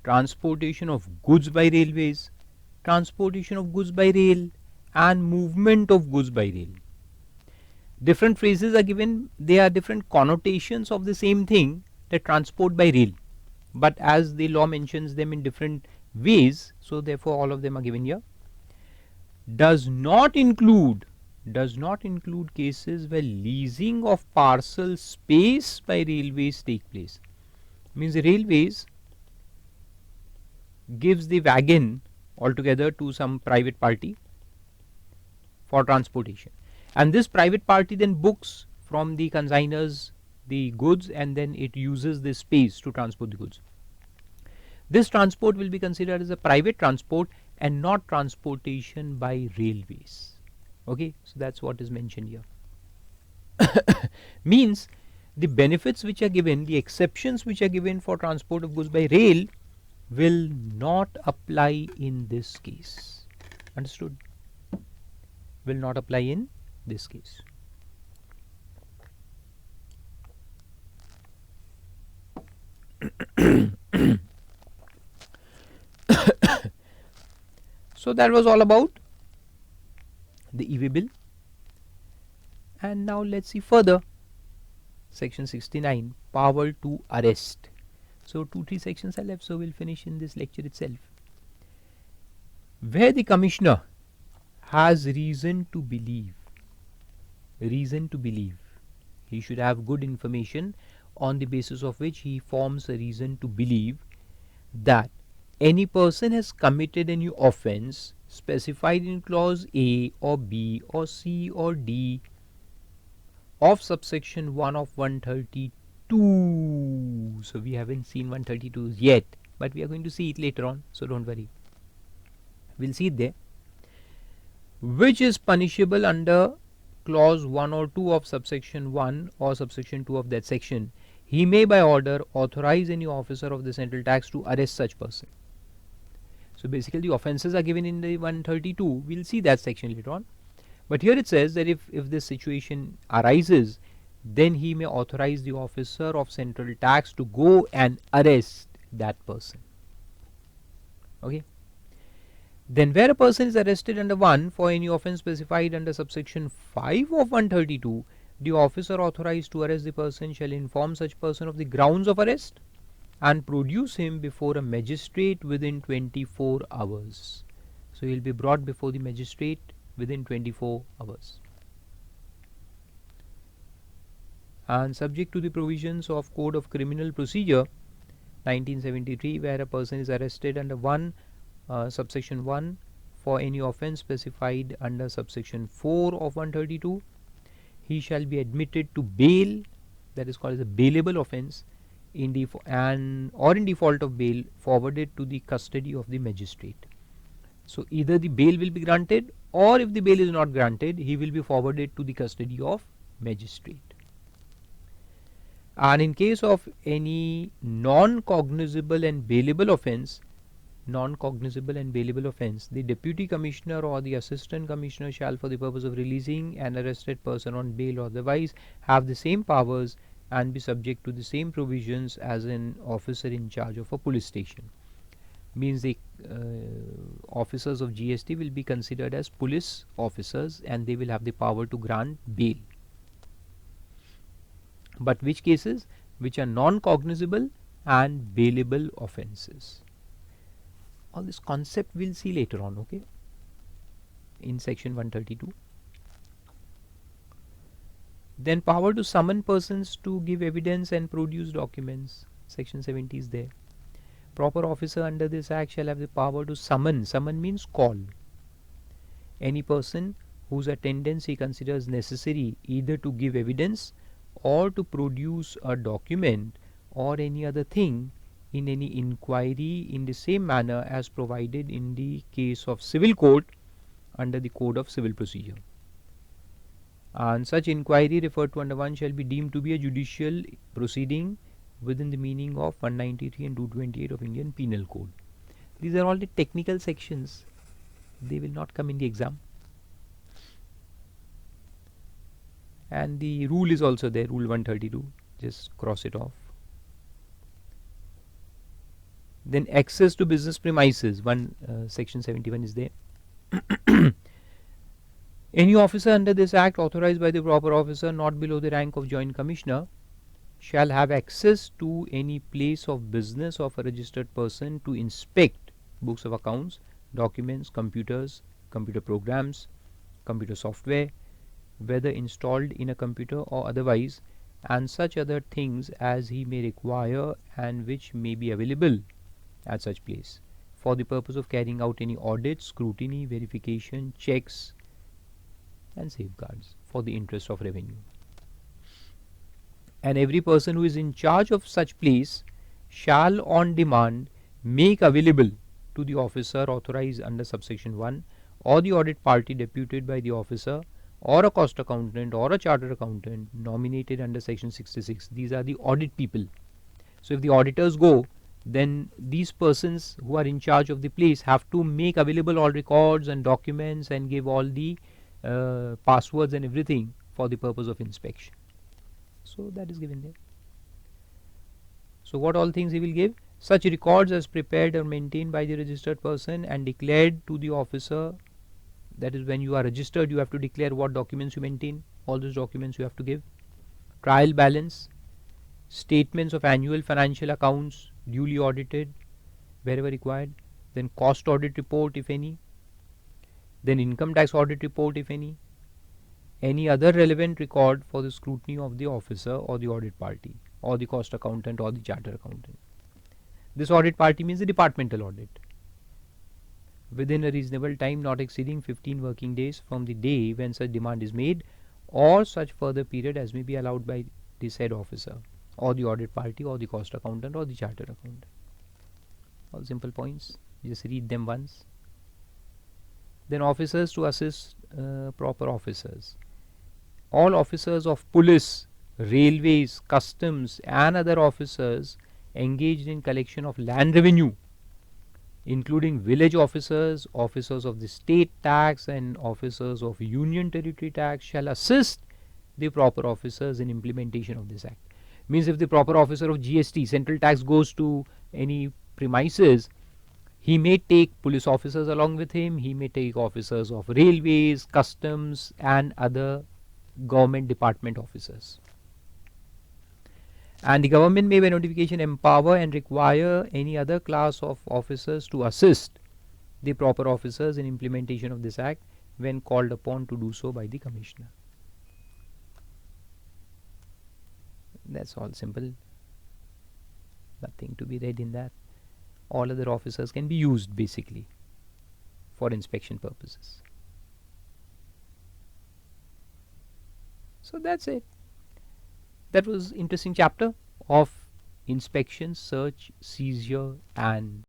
transportation of goods by railways, transportation of goods by rail and movement of goods by rail. Different phrases are given, they are different connotations of the same thing, that transport by rail. But as the law mentions them in different ways, so therefore all of them are given here. Does not include cases where leasing of parcel space by railways take place. Means the railways gives the wagon altogether to some private party for transportation, and this private party then books from the consignors the goods and then it uses this space to transport the goods. This transport will be considered as a private transport and not transportation by railways. Okay, so that's what is mentioned here. Means the benefits which are given, the exceptions which are given for transport of goods by rail will not apply in this case. Understood? Will not apply in this case. So that was all about the e-way bill. And now let's see further. Section 69, power to arrest. So 2-3 sections are left, so we'll finish in this lecture itself. Where the commissioner has reason to believe, he should have good information on the basis of which he forms a reason to believe that any person has committed any offence specified in clause A or B or C or D of subsection 1 of 132. So we haven't seen 132 yet, but we are going to see it later on, so don't worry. We'll see it there. Which is punishable under clause 1 or 2 of subsection 1 or subsection 2 of that section. He may by order authorize any officer of the central tax to arrest such person. So basically the offences are given in the 132. We'll see that section later on. But here it says that if this situation arises, then he may authorize the officer of central tax to go and arrest that person. Okay. Then where a person is arrested under 1 for any offence specified under subsection 5 of 132, the officer authorized to arrest the person shall inform such person of the grounds of arrest and produce him before a magistrate within 24 hours. So he will be brought before the magistrate within 24 hours. And subject to the provisions of Code of Criminal Procedure 1973, where a person is arrested under 1 subsection 1 for any offence specified under subsection 4 of 132, he shall be admitted to bail, that is called as a bailable offence, in default of bail, forwarded to the custody of the magistrate. So either the bail will be granted, or if the bail is not granted, he will be forwarded to the custody of magistrate. And in case of any non-cognizable and bailable offence, the deputy commissioner or the assistant commissioner shall, for the purpose of releasing an arrested person on bail or otherwise, have the same powers and be subject to the same provisions as an officer in charge of a police station. Means the officers of GST will be considered as police officers and they will have the power to grant bail. But which cases? Which are non-cognizable and bailable offences. All this concept we'll see later on, okay, in section 132. Then power to summon persons to give evidence and produce documents. Section 70 is there. Proper officer under this act shall have the power to summon. Summon means call any person whose attendance he considers necessary either to give evidence or to produce a document or any other thing in any inquiry in the same manner as provided in the case of civil court under the Code of Civil Procedure. And such inquiry referred to under 1 shall be deemed to be a judicial proceeding within the meaning of 193 and 228 of Indian Penal Code. These are all the technical sections. They will not come in the exam. And the rule is also there, Rule 132. Just cross it off. Then access to business premises, section 71 is there. Any officer under this act authorized by the proper officer not below the rank of joint commissioner shall have access to any place of business of a registered person to inspect books of accounts, documents, computers, computer programs, computer software, whether installed in a computer or otherwise, and such other things as he may require and which may be available at such place for the purpose of carrying out any audit, scrutiny, verification, checks and safeguards for the interest of revenue. And every person who is in charge of such place shall on demand make available to the officer authorized under subsection 1 or the audit party deputed by the officer or a cost accountant or a chartered accountant nominated under section 66. These are the audit people. So if the auditors go, then these persons who are in charge of the place have to make available all records and documents and give all the passwords and everything for the purpose of inspection. So that is given there. So what all things he will give? Such records as prepared or maintained by the registered person and declared to the officer. That is, when you are registered, you have to declare what documents you maintain. All those documents you have to give. Trial balance, statements of annual financial accounts duly audited wherever required. Then cost audit report if any. Then income tax audit report if any. Any other relevant record for the scrutiny of the officer or the audit party or the cost accountant or the chartered accountant. This audit party means the departmental audit. Within a reasonable time not exceeding 15 working days from the day when such demand is made, or such further period as may be allowed by the said officer or the audit party or the cost accountant or the chartered accountant. All simple points, just read them once. Then officers to assist proper officers. All officers of police, railways, customs and other officers engaged in collection of land revenue including village officers, officers of the state tax, and officers of union territory tax, shall assist the proper officers in implementation of this act. Means if the proper officer of GST, central tax, goes to any premises, he may take police officers along with him, he may take officers of railways, customs, and other government department officers. And the government may by notification empower and require any other class of officers to assist the proper officers in implementation of this act when called upon to do so by the commissioner. That's all simple. Nothing to be read in that. All other officers can be used basically for inspection purposes. So that's it. That was interesting chapter of inspection, search, seizure, and